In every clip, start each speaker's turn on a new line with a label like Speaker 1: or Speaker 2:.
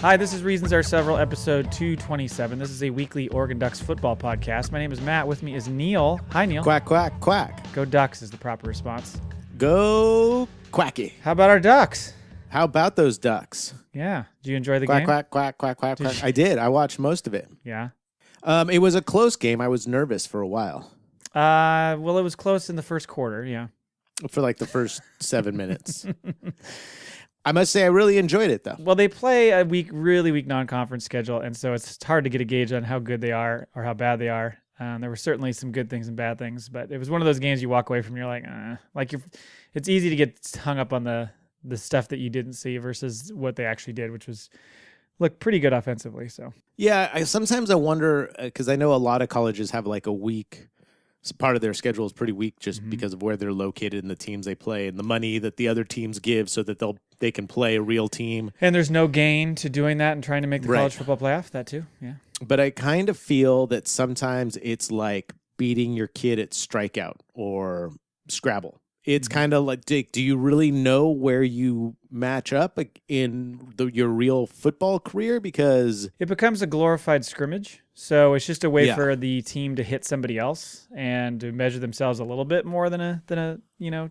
Speaker 1: Hi, this is Reasons Are Several, episode 227. This is a weekly Oregon Ducks football podcast. My name is Matt. With me is Neil. Hi, Neil.
Speaker 2: Quack, quack, quack.
Speaker 1: Go Ducks is the proper response.
Speaker 2: Go Quacky.
Speaker 1: How about our Ducks?
Speaker 2: How about those Ducks?
Speaker 1: Yeah. Did you enjoy the
Speaker 2: Quack,
Speaker 1: game?
Speaker 2: quack, quack, quack, quack, quack. I did. I watched most of it.
Speaker 1: Yeah.
Speaker 2: It was a close game. I was nervous for a while.
Speaker 1: Well, it was close in the first quarter, yeah.
Speaker 2: For like the first 7 minutes. I must say I really enjoyed it, though.
Speaker 1: Well, they play a really weak non-conference schedule, and so it's hard to get a gauge on how good they are or how bad they are. There were certainly some good things and bad things, but it was one of those games you walk away from, you're like, it's easy to get hung up on the stuff that you didn't see versus what they actually did, which was look pretty good offensively. So
Speaker 2: yeah, sometimes I wonder, because I know a lot of colleges have like a week. Part of their schedule is pretty weak just because of where they're located and the teams they play and the money that the other teams give so that they can play a real team.
Speaker 1: And there's no gain to doing that and trying to make the college football playoff, that too. Yeah.
Speaker 2: But I kind of feel that sometimes it's like beating your kid at strikeout or Scrabble. It's kind of like, do you really know where you match up in your real football career? Because
Speaker 1: it becomes a glorified scrimmage. So it's just a way for the team to hit somebody else and to measure themselves a little bit more than a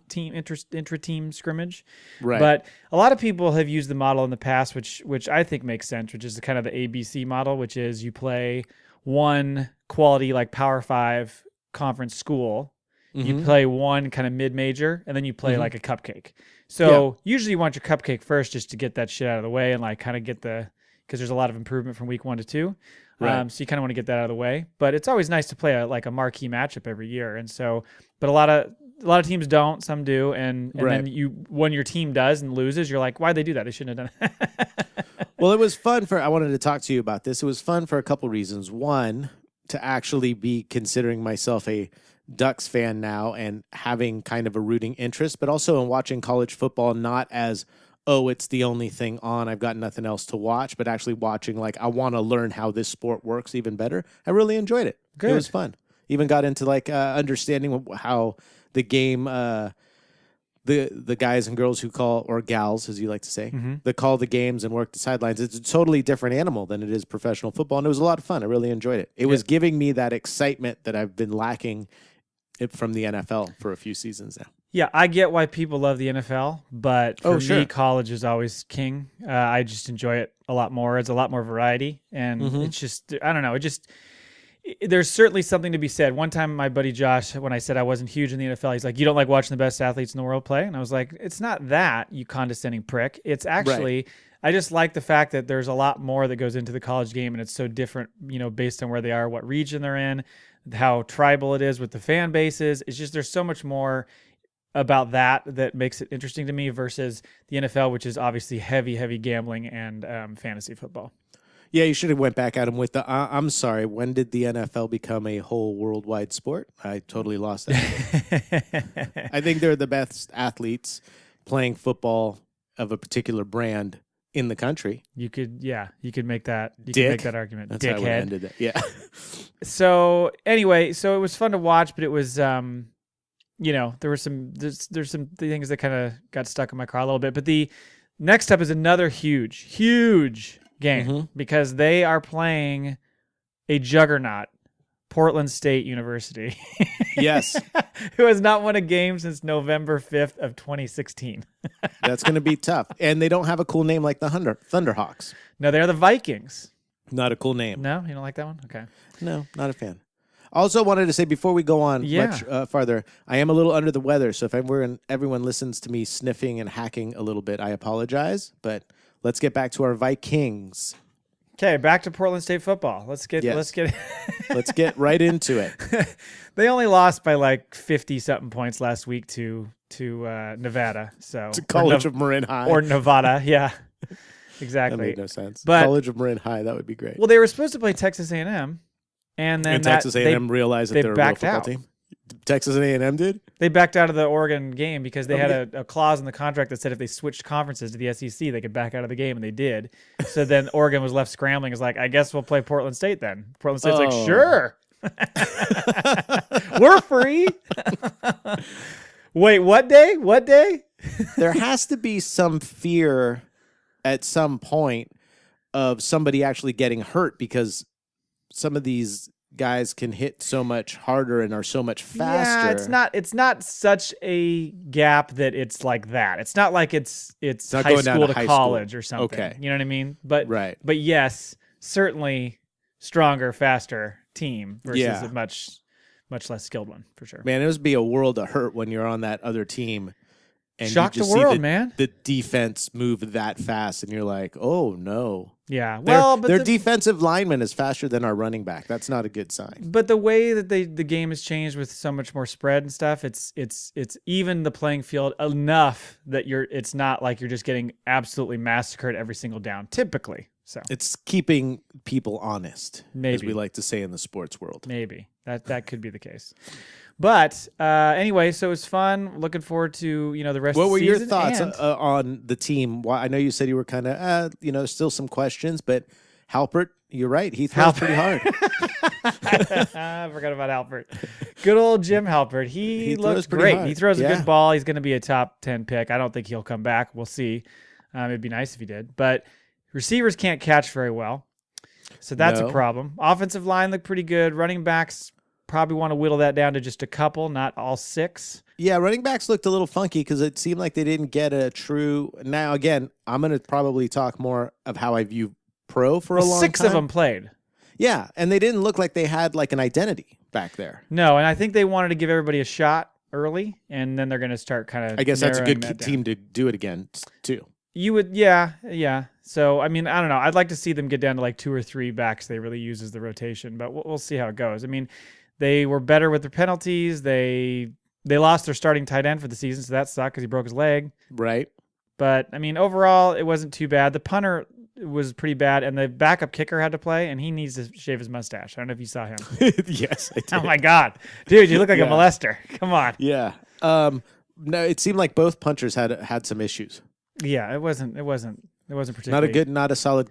Speaker 1: team intra-team scrimmage.
Speaker 2: Right.
Speaker 1: But a lot of people have used the model in the past, which I think makes sense, which is kind of the ABC model, which is you play one quality like Power 5 conference school. You play one kind of mid-major, and then you play like a cupcake. So usually you want your cupcake first just to get that shit out of the way and like kind of get because there's a lot of improvement from week 1 to 2.
Speaker 2: Right.
Speaker 1: So you kind of want to get that out of the way. But it's always nice to play a marquee matchup every year. And so, but a lot of teams don't, some do. And then when your team does and loses, you're like, why'd they do that? They shouldn't have done it.
Speaker 2: Well, it was fun I wanted to talk to you about this. It was fun for a couple reasons. One, to actually be considering myself a Ducks fan now and having kind of a rooting interest, but also in watching college football, not as, oh, it's the only thing on, I've got nothing else to watch, but actually watching like, I want to learn how this sport works even better. I really enjoyed it. Good. It was fun. Even got into like understanding how the game, the guys and girls who call, or gals, as you like to say, that call the games and work the sidelines. It's a totally different animal than it is professional football, and it was a lot of fun. I really enjoyed it. It was giving me that excitement that I've been lacking from the NFL for a few seasons now.
Speaker 1: Yeah, I get why people love the NFL, but for me, college is always king. I just enjoy it a lot more. It's a lot more variety, and it's just, I don't know, there's certainly something to be said. One time, my buddy Josh, when I said I wasn't huge in the NFL, he's like, you don't like watching the best athletes in the world play? And I was like, it's not that, you condescending prick. It's actually, I just like the fact that there's a lot more that goes into the college game, and it's so different, based on where they are, what region they're in, how tribal it is with the fan bases. It's just, there's so much more about that makes it interesting to me versus the NFL, which is obviously heavy gambling and fantasy football.
Speaker 2: Yeah, you should have went back at him with I'm sorry, when did the NFL become a whole worldwide sport? I totally lost that. I think they're the best athletes playing football of a particular brand in the country.
Speaker 1: You could make that. You could make that argument.
Speaker 2: That's
Speaker 1: Dickhead.
Speaker 2: how I ended it. Yeah.
Speaker 1: So anyway, it was fun to watch, but it was, there were there's some things that kind of got stuck in my car a little bit. But the next up is another huge game because they are playing a juggernaut, Portland State University.
Speaker 2: Yes.
Speaker 1: Who has not won a game since November 5th of 2016.
Speaker 2: That's going to be tough. And they don't have a cool name like the Thunderhawks.
Speaker 1: No, they're the Vikings.
Speaker 2: Not a cool name.
Speaker 1: No? You don't like that one? Okay.
Speaker 2: No, not a fan. Also wanted to say before we go on much farther, I am a little under the weather. So if everyone listens to me sniffing and hacking a little bit, I apologize. But let's get back to our Vikings.
Speaker 1: Okay, back to Portland State football. Let's get
Speaker 2: right into it.
Speaker 1: They only lost by like 50-something points last week to Nevada. So
Speaker 2: to College of Marin High.
Speaker 1: Or Nevada, yeah. Exactly.
Speaker 2: That made no sense.
Speaker 1: But,
Speaker 2: College of Marin High, that would be great.
Speaker 1: Well, they were supposed to play Texas A&M, and then
Speaker 2: Texas A&M realized that they're a real football team. Texas and A&M did?
Speaker 1: They backed out of the Oregon game because they had a clause in the contract that said if they switched conferences to the SEC, they could back out of the game, and they did. So then Oregon was left scrambling. It's like, I guess we'll play Portland State then. Portland State's like, sure. We're free. Wait, what day? What day?
Speaker 2: There has to be some fear at some point of somebody actually getting hurt because some of these guys can hit so much harder and are so much faster.
Speaker 1: Yeah, it's not such a gap that it's like that. It's not like it's high school to college or something.
Speaker 2: Okay.
Speaker 1: You know what I mean? But
Speaker 2: right.
Speaker 1: But yes, certainly stronger, faster team versus a much less skilled one for sure.
Speaker 2: Man, it must be a world of hurt when you're on that other team. And
Speaker 1: shock
Speaker 2: you just
Speaker 1: the world,
Speaker 2: see
Speaker 1: man.
Speaker 2: The defense move that fast, and you're like, oh, no.
Speaker 1: Yeah, well,
Speaker 2: but their defensive lineman is faster than our running back. That's not a good sign.
Speaker 1: But the way that the game has changed with so much more spread and stuff, it's even the playing field enough that it's not like you're just getting absolutely massacred every single down, typically. So
Speaker 2: it's keeping people honest,
Speaker 1: maybe,
Speaker 2: as we like to say in the sports world.
Speaker 1: Maybe that could be the case. But anyway, so it was fun. Looking forward to the rest.
Speaker 2: What
Speaker 1: of the
Speaker 2: were
Speaker 1: season.
Speaker 2: Your thoughts on the team? Well, I know you said you were kind of still some questions, but Halpert, you're right. He throws pretty hard.
Speaker 1: I forgot about Halpert. Good old Jim Halpert. He looks great.
Speaker 2: Hard.
Speaker 1: He throws a good ball. He's going to be a top 10 pick. I don't think he'll come back. We'll see. It'd be nice if he did, but receivers can't catch very well, so that's a problem. Offensive line looked pretty good. Running backs. Probably want to whittle that down to just a couple, not all 6.
Speaker 2: Yeah, running backs looked a little funky because it seemed like they didn't get a true. Now, again, I'm going to probably talk more of how I view pro for a long time.
Speaker 1: 6 of them played.
Speaker 2: Yeah, and they didn't look like they had like an identity back there.
Speaker 1: No, and I think they wanted to give everybody a shot early, and then they're going to start kind of.
Speaker 2: I guess that's a good team to do it again, too.
Speaker 1: You would, yeah. So, I mean, I don't know. I'd like to see them get down to like 2 or 3 backs they really use as the rotation, but we'll see how it goes. I mean, they were better with their penalties. They lost their starting tight end for the season, so that sucked because he broke his leg.
Speaker 2: Right.
Speaker 1: But, I mean, overall, it wasn't too bad. The punter was pretty bad, and the backup kicker had to play, and he needs to shave his mustache. I don't know if you saw him.
Speaker 2: Yes, I did.
Speaker 1: Oh, my God. Dude, you look like a molester. Come on.
Speaker 2: Yeah. No, it seemed like both punters had some issues.
Speaker 1: Yeah, it wasn't particularly.
Speaker 2: Not a solid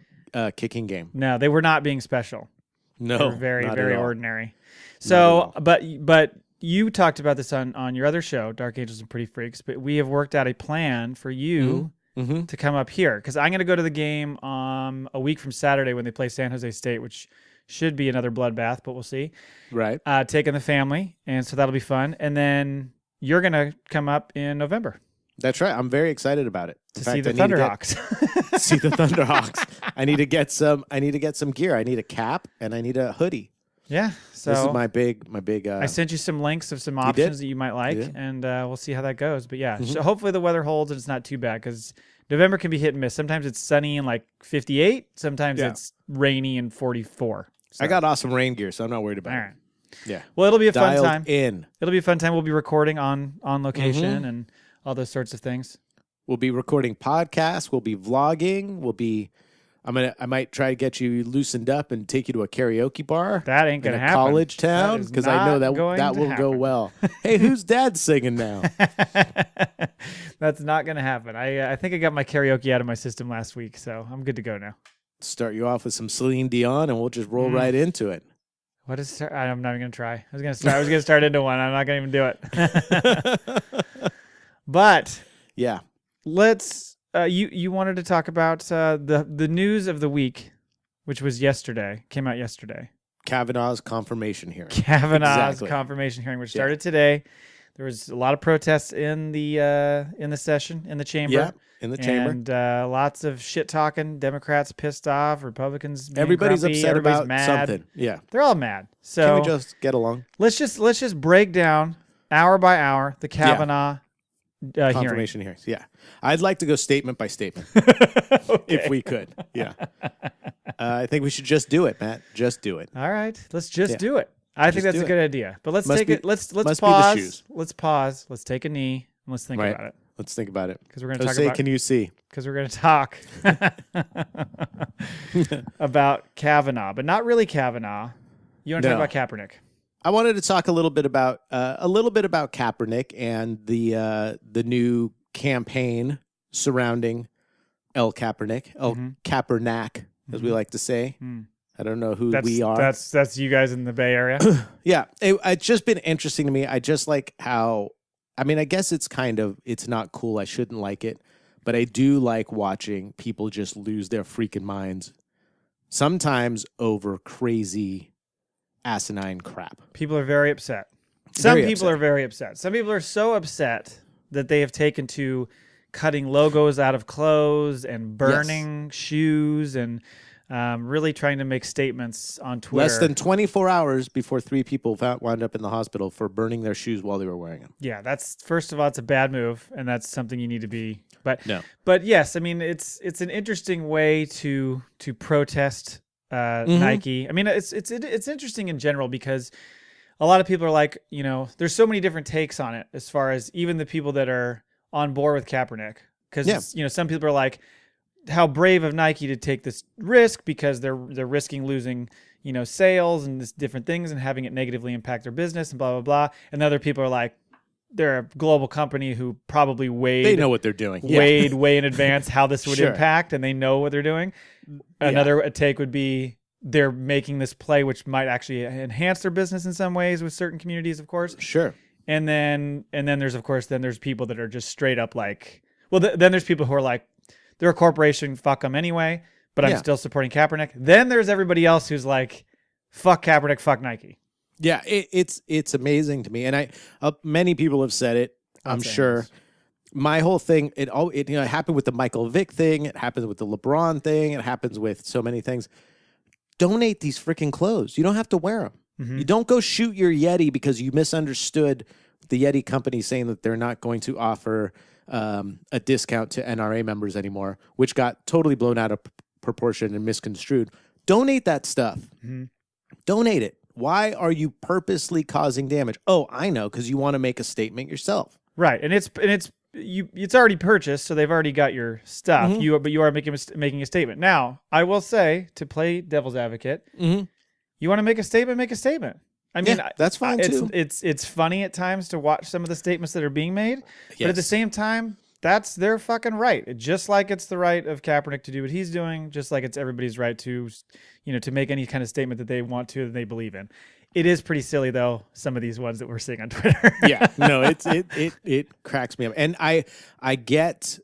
Speaker 2: kicking game.
Speaker 1: No, they were not being special.
Speaker 2: No,
Speaker 1: they were very, very ordinary. So, but you talked about this on your other show, Dark Angels and Pretty Freaks, but we have worked out a plan for you to come up here because I'm going to go to the game a week from Saturday when they play San Jose State, which should be another bloodbath, but we'll see.
Speaker 2: Right.
Speaker 1: Taking the family, and so that'll be fun. And then you're going to come up in November.
Speaker 2: That's right. I'm very excited about it.
Speaker 1: To see the Thunderhawks.
Speaker 2: See the Thunderhawks. I need to get some gear. I need a cap and I need a hoodie.
Speaker 1: Yeah. So
Speaker 2: this is my big.
Speaker 1: I sent you some links of some options that you might like, and we'll see how that goes. But yeah, so hopefully the weather holds and it's not too bad because November can be hit and miss. Sometimes it's sunny and like 58. Sometimes it's rainy and 44. So.
Speaker 2: I got awesome rain gear, so I'm not worried about it.
Speaker 1: All right.
Speaker 2: Yeah.
Speaker 1: Well, it'll be a fun
Speaker 2: Dialed
Speaker 1: time.
Speaker 2: in.
Speaker 1: It'll be a fun time. We'll be recording on location and all those sorts of things.
Speaker 2: We'll be recording podcasts. We'll be vlogging. I might try to get you loosened up and take you to a karaoke bar.
Speaker 1: That ain't gonna happen.
Speaker 2: College town, because I know that will go well. Hey, who's dad singing now?
Speaker 1: That's not gonna happen. I think I got my karaoke out of my system last week, so I'm good to go now.
Speaker 2: Start you off with some Celine Dion, and we'll just roll right into it.
Speaker 1: What is? I'm not even gonna try. I was gonna start into one. I'm not gonna even do it. But
Speaker 2: yeah,
Speaker 1: let's. You wanted to talk about the news of the week, which was came out yesterday.
Speaker 2: Kavanaugh's confirmation hearing.
Speaker 1: Confirmation hearing, which started today. There was a lot of protests in the session, in the chamber.
Speaker 2: Yeah, in the chamber.
Speaker 1: And lots of shit talking. Democrats pissed off. Republicans being
Speaker 2: Everybody's
Speaker 1: grumpy,
Speaker 2: upset about
Speaker 1: mad.
Speaker 2: something. Yeah.
Speaker 1: They're all mad. So
Speaker 2: can we just get along?
Speaker 1: Let's just break down hour by hour the Kavanaugh
Speaker 2: confirmation hearings. Yeah. I'd like to go statement by statement if we could. Yeah. I think we should just do it, Matt. Just do it.
Speaker 1: All right. Let's just do it. I think that's a good idea. But let's take it. Let's
Speaker 2: must
Speaker 1: pause.
Speaker 2: be the shoes.
Speaker 1: Let's pause. Let's take a knee and let's think about it.
Speaker 2: Let's think about it.
Speaker 1: Because we're going to talk
Speaker 2: Jose,
Speaker 1: about.
Speaker 2: Can you see?
Speaker 1: Because we're going to talk about Kavanaugh, but not really Kavanaugh. You want to talk about Kaepernick?
Speaker 2: I wanted to talk a little bit about Kaepernick and the new campaign surrounding Kaepernick, Kaepernack, as we like to say. I don't know who we are.
Speaker 1: That's you guys in the Bay Area.
Speaker 2: Yeah, it's just been interesting to me. I just like how. I mean, I guess it's not cool. I shouldn't like it, but I do like watching people just lose their freaking minds sometimes over crazy asinine crap.
Speaker 1: People are very upset. Some people are very upset. Some people are so upset that they have taken to cutting logos out of clothes and burning shoes and really trying to make statements on Twitter.
Speaker 2: Less than 24 hours before 3 people wound up in the hospital for burning their shoes while they were wearing them.
Speaker 1: Yeah, that's, first of all, it's a bad move, and that's something you need to be. But yes, I mean, it's an interesting way to protest Nike. I mean, it's interesting in general because a lot of people are like, there's so many different takes on it as far as even the people that are on board with Kaepernick. Because, some people are like, how brave of Nike to take this risk because they're risking losing, sales and this different things and having it negatively impact their business and blah, blah, blah. And other people are like, they're a global company who probably
Speaker 2: they know what they're doing.
Speaker 1: Way in advance how this would impact, and they know what they're doing. Another take would be they're making this play, which might actually enhance their business in some ways with certain communities, of course.
Speaker 2: Sure.
Speaker 1: And then there's people that are just straight up like, then there's people who are like, they're a corporation, fuck them anyway, but I'm still supporting Kaepernick. Then there's everybody else who's like, fuck Kaepernick, fuck Nike.
Speaker 2: Yeah, it's amazing to me, and many people have said it. I'm sure. My whole thing, it happened with the Michael Vick thing. It happens with the LeBron thing. It happens with so many things. Donate these freaking clothes. You don't have to wear them. Mm-hmm. You don't go shoot your Yeti because you misunderstood the Yeti company saying that they're not going to offer a discount to NRA members anymore, which got totally blown out of proportion and misconstrued. Donate that stuff. Mm-hmm. Donate it. Why are you purposely causing damage? Oh, I know, because you want to make a statement yourself.
Speaker 1: Right, and it's already purchased, so they've already got your stuff. Mm-hmm. But you are making a statement. Now, I will say, to play devil's advocate, you want to make a statement, make a statement. I mean,
Speaker 2: that's fine too.
Speaker 1: It's funny at times to watch some of the statements that are being made, but at the same time, that's their fucking right. Just like it's the right of Kaepernick to do what he's doing, just like it's everybody's right to, to make any kind of statement that they want to, that they believe in. It is pretty silly though, some of these ones that we're seeing on Twitter.
Speaker 2: No, it cracks me up. And I get,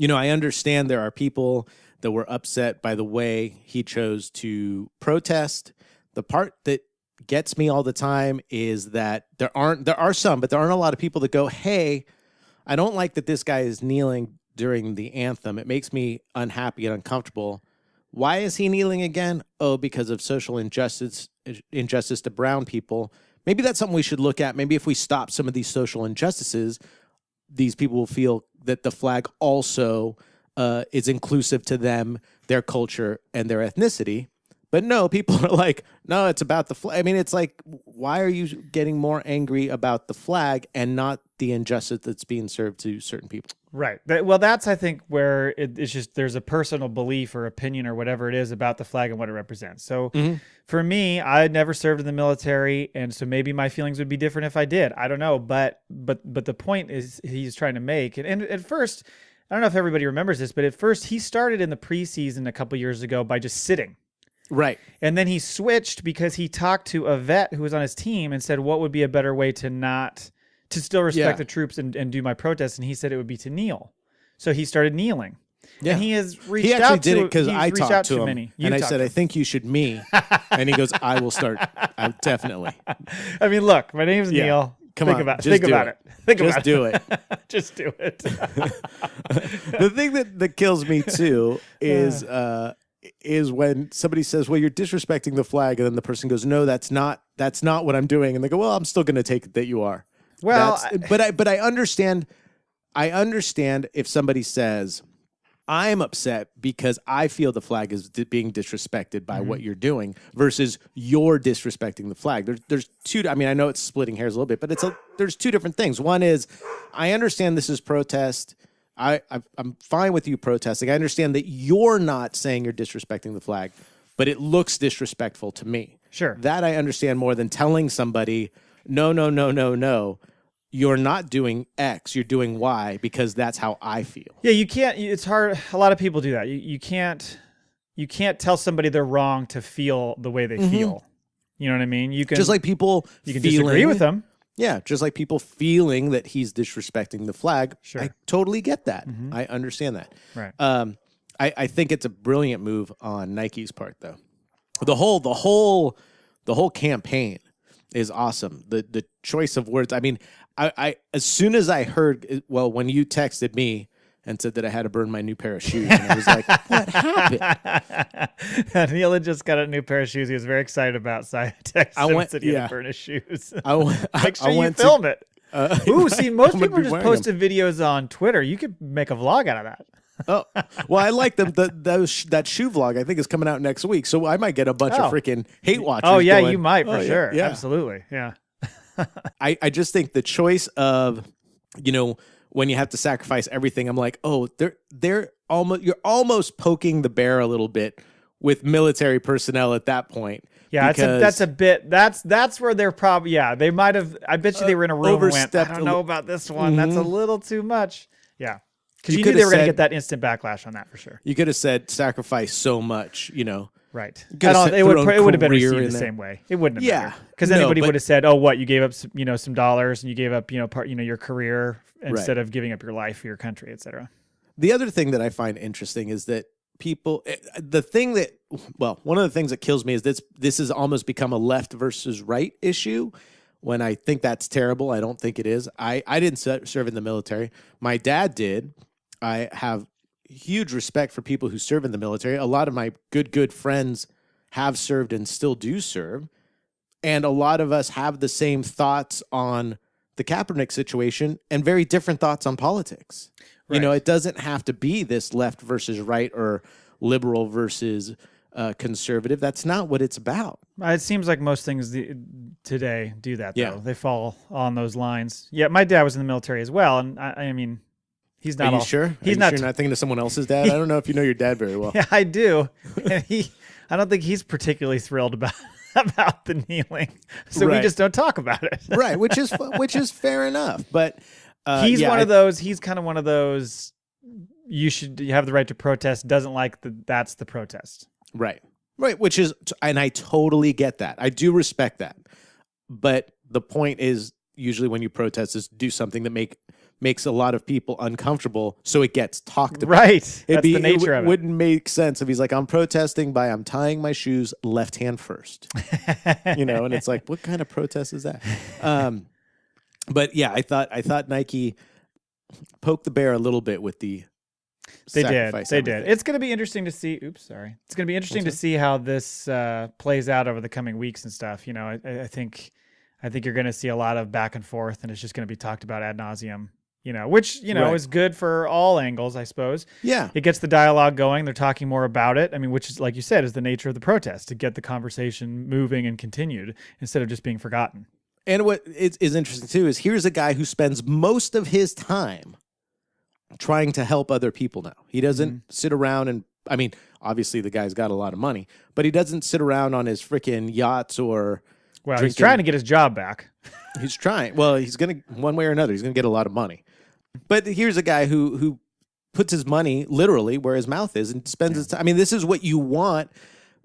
Speaker 2: I understand there are people that were upset by the way he chose to protest. The part that gets me all the time is that there are some, but there aren't a lot of people that go, hey, I don't like that this guy is kneeling during the anthem. It makes me unhappy and uncomfortable. Why is he kneeling again? Oh, because of social injustice to brown people. Maybe that's something we should look at. Maybe if we stop some of these social injustices, these people will feel that the flag also is inclusive to them, their culture, and their ethnicity. But no, people are like, no, it's about the flag. I mean, it's like, why are you getting more angry about the flag and not the injustice that's being served to certain people?
Speaker 1: Right. Well, that's, I think, where it's just there's a personal belief or opinion or whatever it is about the flag and what it represents. So for me, I had never served in the military, and so maybe my feelings would be different if I did. I don't know. But the point is he's trying to make, and at first, I don't know if everybody remembers this, but at first he started in the preseason a couple years ago by just sitting.
Speaker 2: Right.
Speaker 1: And then he switched because he talked to a vet who was on his team and said, what would be a better way to still respect the troops and do my protest? And he said it would be to kneel. So he started kneeling. Yeah. And he has reached out to...
Speaker 2: He actually did it because I talked to him. And I said, I think you should me. And he goes, I will start. Definitely.
Speaker 1: I mean, look, my name's Neil. Think about it. Just
Speaker 2: do it.
Speaker 1: Just do it.
Speaker 2: The thing that kills me too is when somebody says, well, you're disrespecting the flag, and then the person goes, no, that's not what I'm doing. And they go, well, I'm still going to take it that you are.
Speaker 1: Well,
Speaker 2: but I understand if somebody says, I'm upset because I feel the flag is being disrespected by what you're doing versus you're disrespecting the flag. There's two. I mean, I know it's splitting hairs a little bit, but there's two different things. One is I understand this is protest. I'm fine with you protesting. I understand that you're not saying you're disrespecting the flag, but it looks disrespectful to me.
Speaker 1: Sure.
Speaker 2: That I understand more than telling somebody, no. You're not doing X, you're doing Y because that's how I feel.
Speaker 1: Yeah, you can't. It's hard. A lot of people do that. You can't tell somebody they're wrong to feel the way they feel. You know what I mean? You can
Speaker 2: just like people.
Speaker 1: You can disagree with them.
Speaker 2: Yeah, just like people feeling that he's disrespecting the flag.
Speaker 1: Sure.
Speaker 2: I totally get that. I understand that.
Speaker 1: Right.
Speaker 2: I think it's a brilliant move on Nike's part, though. The whole campaign is awesome. The choice of words. I mean, I as soon as I heard, well, when you texted me and said that I had to burn my new pair of shoes, and I was like, what happened?
Speaker 1: Neil had just got a new pair of shoes. He was very excited about. So I texted him and said he had to burn his shoes. Make sure you film it. See, most people are just posting videos on Twitter. You could make a vlog out of that.
Speaker 2: Oh, well, I like them. That shoe vlog, I think, is coming out next week. So I might get a bunch of freaking hate watchers.
Speaker 1: Oh, yeah,
Speaker 2: going,
Speaker 1: you might for sure. Yeah. Absolutely. Yeah.
Speaker 2: I just think the choice of, when you have to sacrifice everything, I'm like, oh, you're almost poking the bear a little bit with military personnel at that point.
Speaker 1: Yeah, that's where they're probably, they might have, I bet you they were in a room and went, I don't know about this one. That's a little too much. Yeah. Because you knew they were going to get that instant backlash on that for sure.
Speaker 2: You could have said sacrifice so much,
Speaker 1: Right. It would have been received the same way. It wouldn't have mattered. Because anybody would have said, "Oh, what? You gave up, some dollars, and you gave up, your career instead of giving up your life for your country, etc."
Speaker 2: The other thing that I find interesting is that one of the things that kills me is this has almost become a left versus right issue. When I think that's terrible, I don't think it is. I didn't serve in the military. My dad did. I have huge respect for people who serve in the military. A lot of my good friends have served and still do serve. And a lot of us have the same thoughts on the Kaepernick situation and very different thoughts on politics. Right. It doesn't have to be this left versus right or liberal versus conservative. That's not what it's about.
Speaker 1: It seems like most things today do that, though. Yeah. They fall on those lines. Yeah, my dad was in the military as well. And I mean... He's not.
Speaker 2: Are you sure? He's not. You're not thinking of someone else's dad. I don't know if you know your dad very well.
Speaker 1: Yeah, I do. And I don't think he's particularly thrilled about the kneeling. So we just don't talk about it.
Speaker 2: Right, which is fair enough. But
Speaker 1: he's one of those. He's kind of one of those. You have the right to protest. Doesn't like that's the protest.
Speaker 2: Right. Which is, and I totally get that. I do respect that. But the point is, usually when you protest, is do something that makes a lot of people uncomfortable, so it gets talked about.
Speaker 1: Right. That's the nature of it.
Speaker 2: It wouldn't make sense if he's like, I'm protesting by I'm tying my shoes left hand first. And it's like, what kind of protest is that? But yeah, I thought Nike poked the bear a little bit with the sacrifice.
Speaker 1: They did. It's going to be interesting to see. Oops, sorry. It's going to be interesting to see how this plays out over the coming weeks and stuff. I think you're going to see a lot of back and forth, and it's just going to be talked about ad nauseum. Which is good for all angles, I suppose. Yeah. It gets the dialogue going. They're talking more about it. I mean, which is, like you said, is the nature of the protest, to get the conversation moving and continued instead of just being forgotten.
Speaker 2: And what is interesting, too, is here's a guy who spends most of his time trying to help other people now. He doesn't sit around and, I mean, obviously the guy's got a lot of money, but he doesn't sit around on his freaking yachts or...
Speaker 1: Well, he's trying to get his job back.
Speaker 2: He's trying. Well, he's going to, one way or another, he's going to get a lot of money. But here's a guy who puts his money literally where his mouth is and spends his time. I mean, this is what you want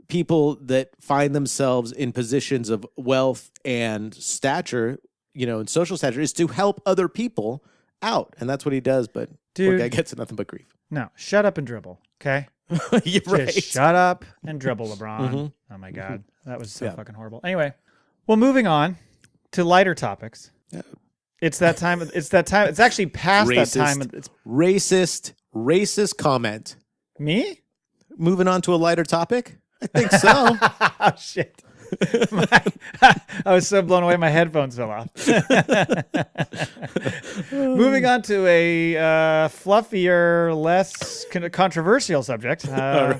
Speaker 2: people that find themselves in positions of wealth and stature, and social stature, is to help other people out. And that's what he does. But poor guy gets nothing but grief.
Speaker 1: No, shut up and dribble, okay?
Speaker 2: You're right.
Speaker 1: Just shut up and dribble, LeBron. Mm-hmm. Oh, my God. That was so fucking horrible. Anyway, well, moving on to lighter topics. Yeah. It's that time. It's actually past that time. It's
Speaker 2: racist comment.
Speaker 1: Me?
Speaker 2: Moving on to a lighter topic? I think so.
Speaker 1: Oh, shit. I was so blown away, my headphones fell off. Moving on to a fluffier, less controversial subject. How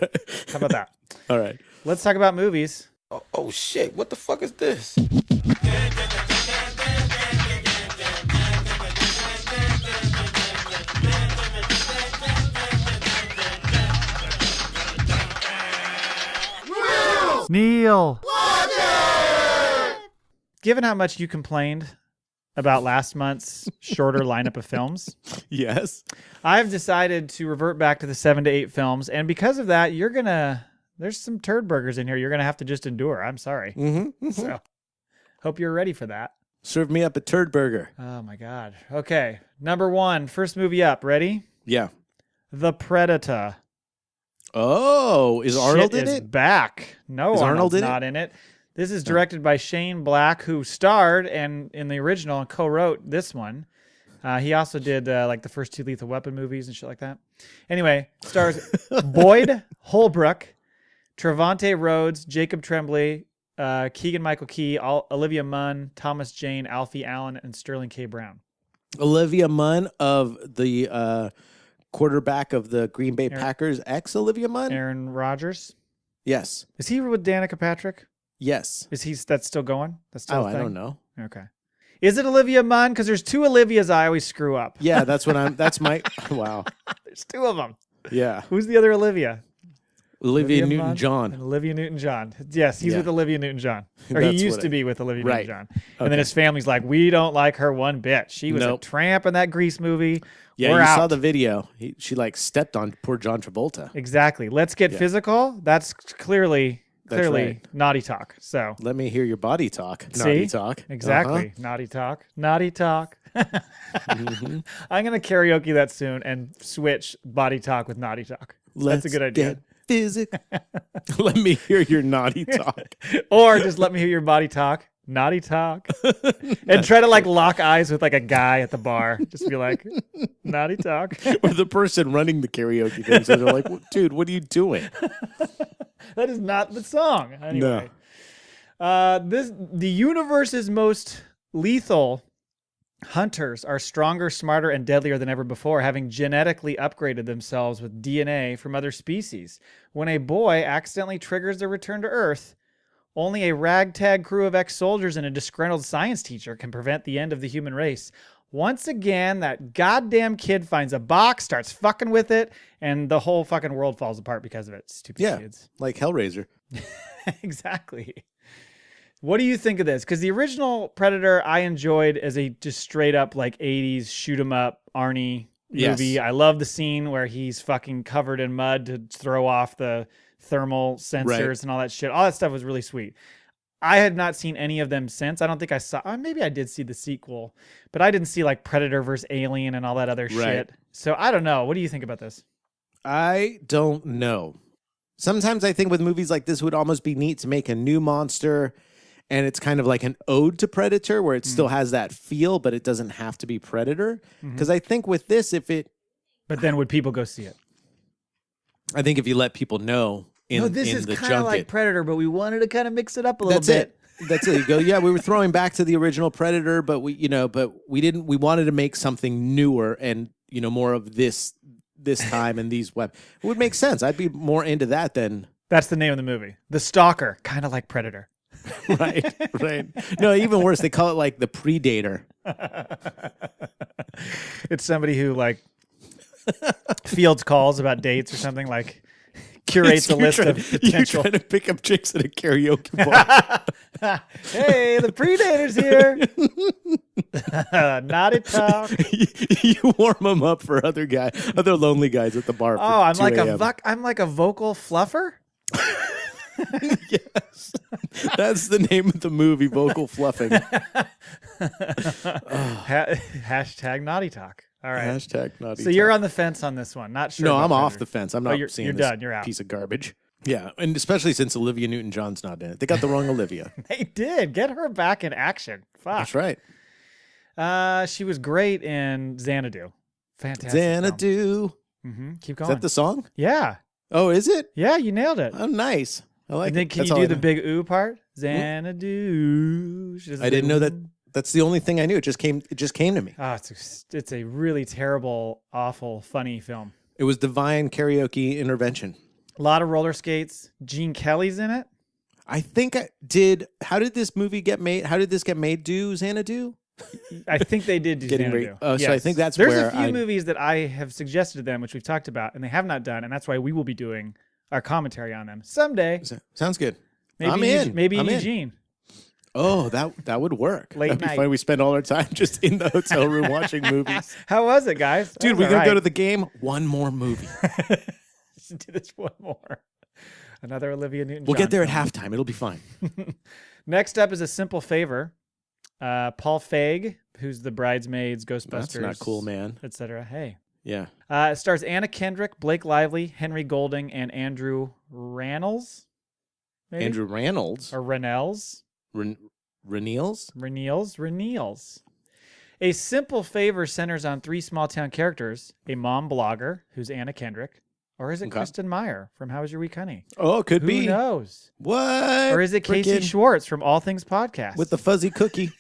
Speaker 1: about that?
Speaker 2: All right.
Speaker 1: Let's talk about movies.
Speaker 3: Oh, shit. What the fuck is this?
Speaker 1: Neil! Given how much you complained about last month's shorter lineup of films,
Speaker 2: yes,
Speaker 1: I've decided to revert back to the 7 to 8 films, and because of that, there's some turd burgers in here you're gonna have to just endure. I'm sorry. Mm-hmm. So, hope you're ready for that.
Speaker 2: Serve me up a turd burger.
Speaker 1: Oh my God. Okay, number 1, first movie up. Ready?
Speaker 2: Yeah.
Speaker 1: The Predator.
Speaker 2: Oh, is Arnold in it?
Speaker 1: Back. No,
Speaker 2: is
Speaker 1: Arnold's
Speaker 2: Arnold
Speaker 1: not in it. This is directed by Shane Black, who starred and in the original and co-wrote this one. He also did like the first 2 Lethal Weapon movies and shit like that. Anyway, stars Boyd Holbrook, Trevante Rhodes, Jacob Tremblay, Keegan-Michael Key, Olivia Munn, Thomas Jane, Alfie Allen, and Sterling K. Brown.
Speaker 2: Olivia Munn of the quarterback of the Green Bay Packers, ex-Olivia Munn?
Speaker 1: Aaron Rodgers?
Speaker 2: Yes.
Speaker 1: Is he with Danica Patrick?
Speaker 2: Yes.
Speaker 1: That's still going? That's still a thing?
Speaker 2: I don't know.
Speaker 1: Okay. Is it Olivia Munn? Because there's 2 Olivias I always screw up.
Speaker 2: Yeah, that's my, wow.
Speaker 1: There's 2 of them.
Speaker 2: Yeah.
Speaker 1: Who's the other Olivia?
Speaker 2: Olivia Newton-John.
Speaker 1: And Olivia Newton-John. Yes, he's with Olivia Newton-John. Or he used to be with Olivia Newton-John. And then his family's like, we don't like her one bit. She was a tramp in that Grease movie.
Speaker 2: Yeah,
Speaker 1: We're
Speaker 2: you
Speaker 1: out.
Speaker 2: saw the video. She like stepped on poor John Travolta.
Speaker 1: Exactly. Let's get physical. That's clearly
Speaker 2: right.
Speaker 1: naughty talk. So
Speaker 2: let me hear your body talk.
Speaker 1: See?
Speaker 2: Naughty talk.
Speaker 1: Exactly. Naughty talk. Naughty talk. I'm going to karaoke that soon and switch body talk with naughty talk. That's a good idea.
Speaker 2: Get physical. Let me hear your naughty talk.
Speaker 1: Or just let me hear your body talk. Naughty talk. And try to like lock eyes with like a guy at the bar. Just be like, naughty talk.
Speaker 2: Or the person running the karaoke thing. So they're like, dude, what are you doing?
Speaker 1: That is not the song. Anyway. No. The universe's most lethal hunters are stronger, smarter, and deadlier than ever before, having genetically upgraded themselves with DNA from other species. When a boy accidentally triggers their return to Earth, only a ragtag crew of ex-soldiers and a disgruntled science teacher can prevent the end of the human race. Once again, that goddamn kid finds a box, starts fucking with it, and the whole fucking world falls apart because of it. Stupid kids.
Speaker 2: Like Hellraiser.
Speaker 1: Exactly. What do you think of this? Because the original Predator I enjoyed as a just straight up like 80s shoot 'em up Arnie movie.
Speaker 2: Yes.
Speaker 1: I love the scene where he's fucking covered in mud to throw off the thermal sensors and all that shit. All that stuff was really sweet. I had not seen any of them since. I don't think I saw, maybe I did see the sequel, but I didn't see like Predator versus Alien and all that other shit. So I don't know. What do you think about this?
Speaker 2: I don't know. Sometimes I think with movies like this, it would almost be neat to make a new monster. And it's kind of like an ode to Predator where it still has that feel, but it doesn't have to be Predator. Because I think with this,
Speaker 1: But then would people go see it?
Speaker 2: I think if you let people know
Speaker 1: this is kind of like Predator, but we wanted to kind of mix it up a little
Speaker 2: bit. That's it. You go, yeah, we were throwing back to the original Predator, but we didn't. We wanted to make something newer and, more of this time and these weapons. It would make sense. I'd be more into that than...
Speaker 1: That's the name of the movie. The Stalker, kind of like Predator.
Speaker 2: Right. No, even worse, they call it like the Predator.
Speaker 1: It's somebody who like fields calls about dates or something, like curates a list of potential.
Speaker 2: You're trying to pick up chicks at a karaoke bar.
Speaker 1: Hey, the Predator's here. Naughty talk.
Speaker 2: You warm them up for other lonely guys at the bar.
Speaker 1: Oh, I'm like a vocal fluffer.
Speaker 2: Yes, that's the name of the movie, vocal fluffing.
Speaker 1: Hashtag naughty talk. All right.
Speaker 2: Hashtag naughty
Speaker 1: So
Speaker 2: talk.
Speaker 1: You're on the fence on this one. Not sure.
Speaker 2: No, I'm
Speaker 1: Predator.
Speaker 2: off the fence. I'm not seeing
Speaker 1: you're
Speaker 2: this
Speaker 1: done. You're out.
Speaker 2: piece of garbage. Yeah, and especially since Olivia Newton-John's not in it. They got the wrong Olivia.
Speaker 1: They did. Get her back in action. Fuck.
Speaker 2: That's right.
Speaker 1: She was great in Xanadu. Fantastic.
Speaker 2: Xanadu.
Speaker 1: Keep going.
Speaker 2: Is that the song?
Speaker 1: Yeah.
Speaker 2: Oh, is it?
Speaker 1: Yeah, you nailed it.
Speaker 2: Oh, nice. I like
Speaker 1: and then
Speaker 2: it.
Speaker 1: Can you do the big ooh part? Xanadu.
Speaker 2: I didn't know that. That's the only thing I knew. It just came to me.
Speaker 1: Oh, it's a really terrible, awful, funny film.
Speaker 2: It was divine karaoke intervention.
Speaker 1: A lot of roller skates. Gene Kelly's in it.
Speaker 2: I think I did. How did this movie get made? How did this get made? Do Xanadu?
Speaker 1: I think they did do Xanadu.
Speaker 2: Oh, yes. So I think that's
Speaker 1: There's
Speaker 2: where
Speaker 1: a few movies that I have suggested to them, which we've talked about, and they have not done, and that's why we will be doing our commentary on them someday.
Speaker 2: Sounds good.
Speaker 1: Maybe
Speaker 2: I'm in.
Speaker 1: Maybe
Speaker 2: I'm
Speaker 1: Eugene.
Speaker 2: Oh, that would work.
Speaker 1: That'd
Speaker 2: be fun. We spend all our time just in the hotel room watching movies.
Speaker 1: How was it, guys?
Speaker 2: Dude, we're going to go to the game. One more movie.
Speaker 1: Let's do this one more. Another Olivia Newton-John.
Speaker 2: We'll get there at halftime. It'll be fine.
Speaker 1: Next up is A Simple Favor. Paul Feig, who's the Bridesmaids, Ghostbusters.
Speaker 2: That's not cool, man.
Speaker 1: Etc. Hey.
Speaker 2: Yeah.
Speaker 1: It stars Anna Kendrick, Blake Lively, Henry Golding, and Andrew Rannells. Maybe?
Speaker 2: Andrew Rannells?
Speaker 1: Or Rannells? Rannells. A Simple Favor centers on 3 small-town characters, a mom blogger, who's Anna Kendrick, or is it Kristen Meyer from How Was Your Week, Honey?
Speaker 2: Oh, it could be.
Speaker 1: Who knows?
Speaker 2: What?
Speaker 1: Or is it Casey Schwartz from All Things Podcast?
Speaker 2: With the fuzzy cookie.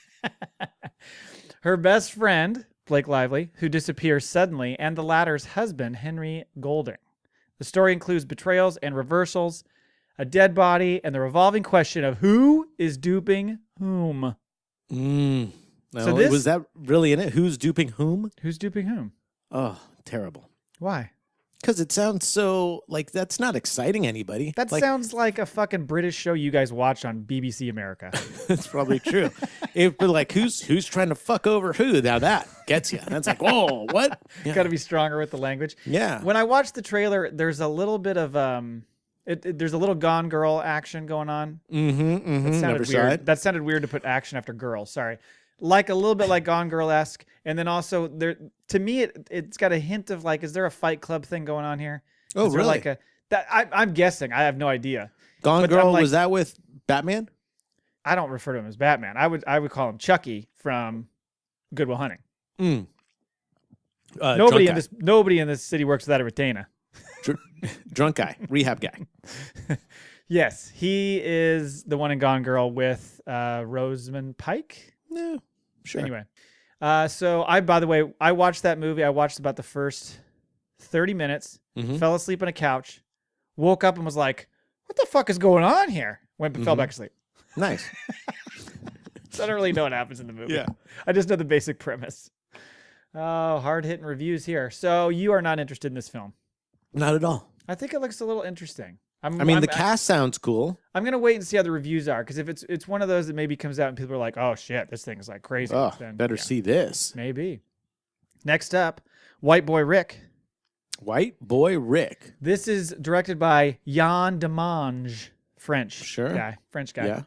Speaker 1: Her best friend, Blake Lively, who disappears suddenly, and the latter's husband, Henry Golding. The story includes betrayals and reversals, a dead body, and the revolving question of who is duping whom.
Speaker 2: No, so was that really in it? Who's duping whom?
Speaker 1: Who's duping whom?
Speaker 2: Oh, terrible.
Speaker 1: Why?
Speaker 2: Because it sounds so, like, that's not exciting anybody.
Speaker 1: That sounds like a fucking British show you guys watch on BBC America.
Speaker 2: That's probably true. It'd be like, who's trying to fuck over who? Now that gets you. That's like, whoa, what? Yeah.
Speaker 1: Got to be stronger with the language.
Speaker 2: Yeah.
Speaker 1: When I watched the trailer, there's a little bit of, there's a little Gone Girl action going on. That sounded weird. That sounded weird to put action after girl. Sorry. Like a little bit like Gone Girl-esque. And then also there, to me, it's got a hint of like, is there a Fight Club thing going on here?
Speaker 2: Oh, really?
Speaker 1: I'm guessing. I have no idea.
Speaker 2: Gone Girl, was that with Batman?
Speaker 1: I don't refer to him as Batman. I would call him Chucky from Good Will Hunting. Nobody in this city works without a retainer.
Speaker 2: Drunk guy, rehab guy.
Speaker 1: Yes, he is the one in Gone Girl with Rosamund Pike.
Speaker 2: Yeah, sure.
Speaker 1: Anyway, so by the way, I watched that movie. I watched about the first 30 minutes, fell asleep on a couch, woke up and was like, what the fuck is going on here? Fell back asleep.
Speaker 2: Nice.
Speaker 1: So I don't really know what happens in the movie.
Speaker 2: Yeah.
Speaker 1: I just know the basic premise. Oh, hard-hitting reviews here. So you are not interested in this film?
Speaker 2: Not at all.
Speaker 1: I think it looks a little interesting.
Speaker 2: The cast sounds cool.
Speaker 1: I'm going to wait and see how the reviews are, because if it's one of those that maybe comes out and people are like, oh, shit, this thing is like crazy.
Speaker 2: Oh,
Speaker 1: then,
Speaker 2: better see this.
Speaker 1: Maybe. Next up, White Boy Rick.
Speaker 2: White Boy Rick.
Speaker 1: This is directed by Yann Demange, French guy.
Speaker 2: Yeah.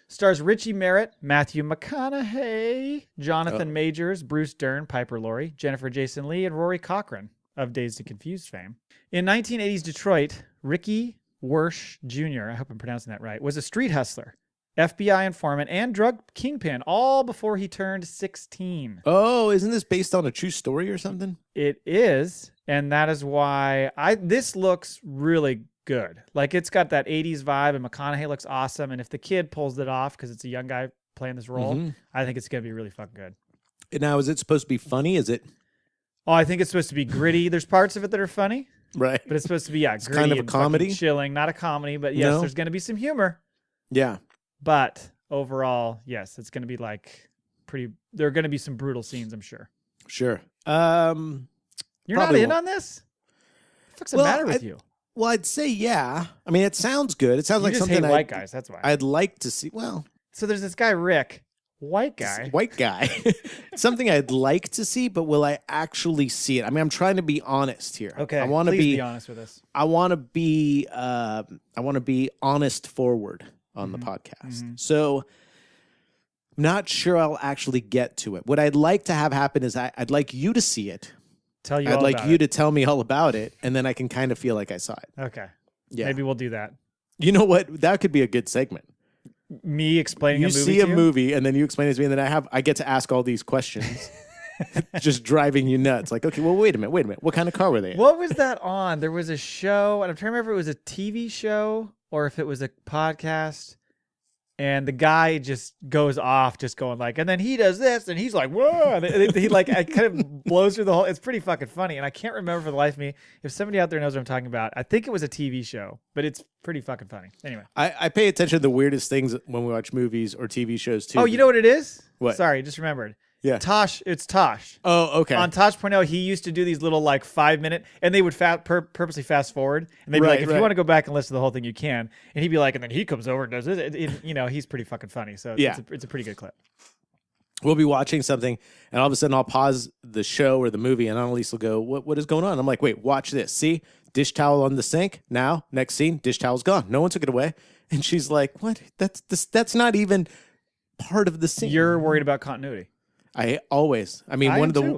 Speaker 1: Stars Richie Merritt, Matthew McConaughey, Jonathan Majors, Bruce Dern, Piper Laurie, Jennifer Jason Leigh, and Rory Cochrane of Dazed and Confused fame. In 1980s Detroit, Ricky Wersch Jr., I hope I'm pronouncing that right, was a street hustler, FBI informant, and drug kingpin, all before he turned 16.
Speaker 2: Oh, isn't this based on a true story or something?
Speaker 1: It is, and that is why this looks really good. Like, it's got that 80s vibe, and McConaughey looks awesome, and if the kid pulls it off, because it's a young guy playing this role, I think it's going to be really fucking good.
Speaker 2: Now, is it supposed to be funny? Is it?
Speaker 1: Oh, I think it's supposed to be gritty. There's parts of it that are funny.
Speaker 2: Right.
Speaker 1: But it's supposed to be, gritty,
Speaker 2: kind of a comedy.
Speaker 1: Chilling, not a comedy, but yes, there's going to be some humor.
Speaker 2: Yeah.
Speaker 1: But overall, yes, it's going to be like there are going to be some brutal scenes, I'm sure.
Speaker 2: Sure.
Speaker 1: You're not in on this? What the fuck's the matter with you?
Speaker 2: Well, I'd say yeah. I mean, it sounds good. It sounds like something
Speaker 1: white guys, that's why.
Speaker 2: I'd like to see. Well,
Speaker 1: so there's this guy, Rick. White guy.
Speaker 2: Something I'd like to see, but will I actually see it? I mean, I'm trying to be honest here.
Speaker 1: Okay.
Speaker 2: I want to
Speaker 1: be honest with us.
Speaker 2: I want to be honest forward on the podcast. So not sure I'll actually get to it. What I'd like to have happen is I'd like you to see it. I'd like you to tell me all about it, and then I can kind of feel like I saw it.
Speaker 1: Okay.
Speaker 2: Yeah.
Speaker 1: Maybe we'll do that.
Speaker 2: You know what? That could be a good segment.
Speaker 1: Me explaining a movie to you?
Speaker 2: You see a movie, and then you explain it to me, and then I get to ask all these questions. Just driving you nuts. Like, okay, well, wait a minute. What kind of car were they in?
Speaker 1: What was that on? There was a show, and I'm trying to remember if it was a TV show or if it was a podcast. And the guy just goes off, just going like, and then he does this, and he's like, whoa. And he like, I kind of blows through the whole, it's pretty fucking funny. And I can't remember for the life of me. If somebody out there knows what I'm talking about, I think it was a TV show, but it's pretty fucking funny. Anyway.
Speaker 2: I pay attention to the weirdest things when we watch movies or TV shows too.
Speaker 1: Oh, you know what it is?
Speaker 2: What?
Speaker 1: Sorry, just remembered.
Speaker 2: Yeah.
Speaker 1: Tosh, it's Tosh.
Speaker 2: Oh, okay.
Speaker 1: On Tosh.0, he used to do these little like 5-minute, and they would purposely fast forward. And they'd be like, if you want to go back and listen to the whole thing, you can. And he'd be like, and then he comes over and does it. He's pretty fucking funny. So it's a pretty good clip.
Speaker 2: We'll be watching something, and all of a sudden I'll pause the show or the movie, and Annalise will go, what is going on? I'm like, wait, watch this. See? Dish towel on the sink. Now, next scene, dish towel's gone. No one took it away. And she's like, what? That's not even part of the scene.
Speaker 1: You're worried about continuity.
Speaker 2: I mean,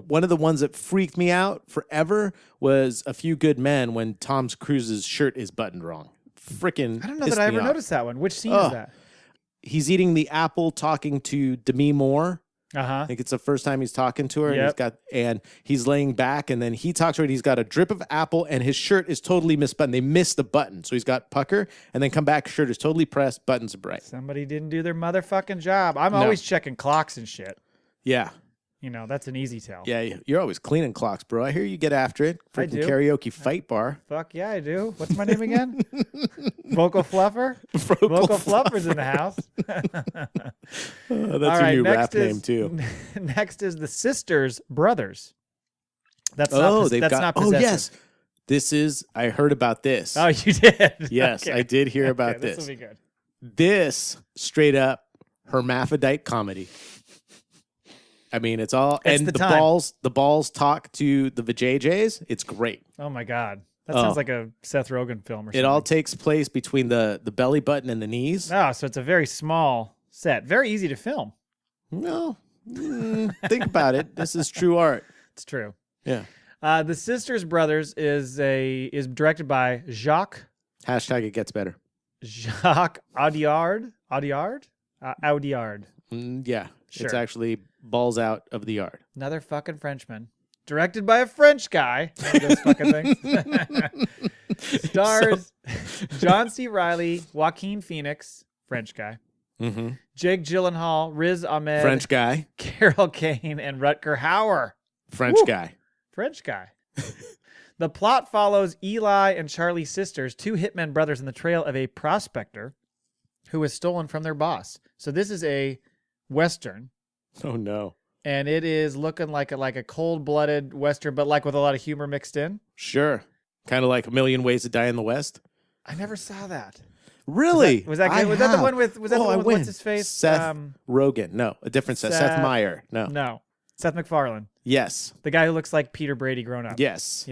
Speaker 2: one of the ones that freaked me out forever was A Few Good Men when Tom Cruise's shirt is buttoned wrong. Freaking!
Speaker 1: I don't know that I ever noticed that one. Which scene is that?
Speaker 2: He's eating the apple, talking to Demi Moore.
Speaker 1: I
Speaker 2: think it's the first time he's talking to her, and he's laying back, and then he talks to her, and he's got a drip of apple, and his shirt is totally misbuttoned. They missed the button, so he's got pucker, and then come back, shirt is totally pressed, buttons are bright.
Speaker 1: Somebody didn't do their motherfucking job. I'm always checking clocks and shit.
Speaker 2: Yeah.
Speaker 1: That's an easy tell.
Speaker 2: Yeah, you're always cleaning clocks, bro. I hear you get after it. Freaking karaoke fight bar.
Speaker 1: Fuck yeah, I do. What's my name again? Vocal Fluffer? Vocal Fluffer's in the house.
Speaker 2: That's a new rap name, too.
Speaker 1: Next is the Sisters Brothers. That's
Speaker 2: not
Speaker 1: possessive.
Speaker 2: Oh, yes. I heard about this.
Speaker 1: Oh, you did?
Speaker 2: Yes, okay. I did hear about this.
Speaker 1: This will be good.
Speaker 2: This straight up hermaphrodite comedy. I mean, it's the balls talk to the vajayjays. It's great.
Speaker 1: Oh my God. That sounds like a Seth Rogen film or something.
Speaker 2: It all takes place between the belly button and the knees.
Speaker 1: Oh, so it's a very small set. Very easy to film.
Speaker 2: No. Think about it. This is true art.
Speaker 1: It's true.
Speaker 2: Yeah.
Speaker 1: The Sisters Brothers is directed by Jacques.
Speaker 2: Hashtag it gets better.
Speaker 1: Jacques Audiard. Audiard.
Speaker 2: Yeah. Sure. It's actually balls out of the yard.
Speaker 1: Another fucking Frenchman. Directed by a French guy. Those fucking things. Stars John C. Reilly, Joaquin Phoenix, French guy.
Speaker 2: Mm-hmm.
Speaker 1: Jake Gyllenhaal, Riz Ahmed,
Speaker 2: French guy.
Speaker 1: Carol Kane, and Rutger Hauer.
Speaker 2: French guy.
Speaker 1: French guy. The plot follows Eli and Charlie's sisters, two hitmen brothers, in the trail of a prospector who was stolen from their boss. So this is a Western.
Speaker 2: Oh, no.
Speaker 1: And it is looking like a cold-blooded Western, but like with a lot of humor mixed in.
Speaker 2: Sure. Kind of like A Million Ways to Die in the West.
Speaker 1: I never saw that.
Speaker 2: Really?
Speaker 1: Was that good? Was that the one with what's his face?
Speaker 2: Seth Rogen. No, a different Seth Meyer.
Speaker 1: No. Seth MacFarlane.
Speaker 2: Yes.
Speaker 1: The guy who looks like Peter Brady grown up.
Speaker 2: Yes.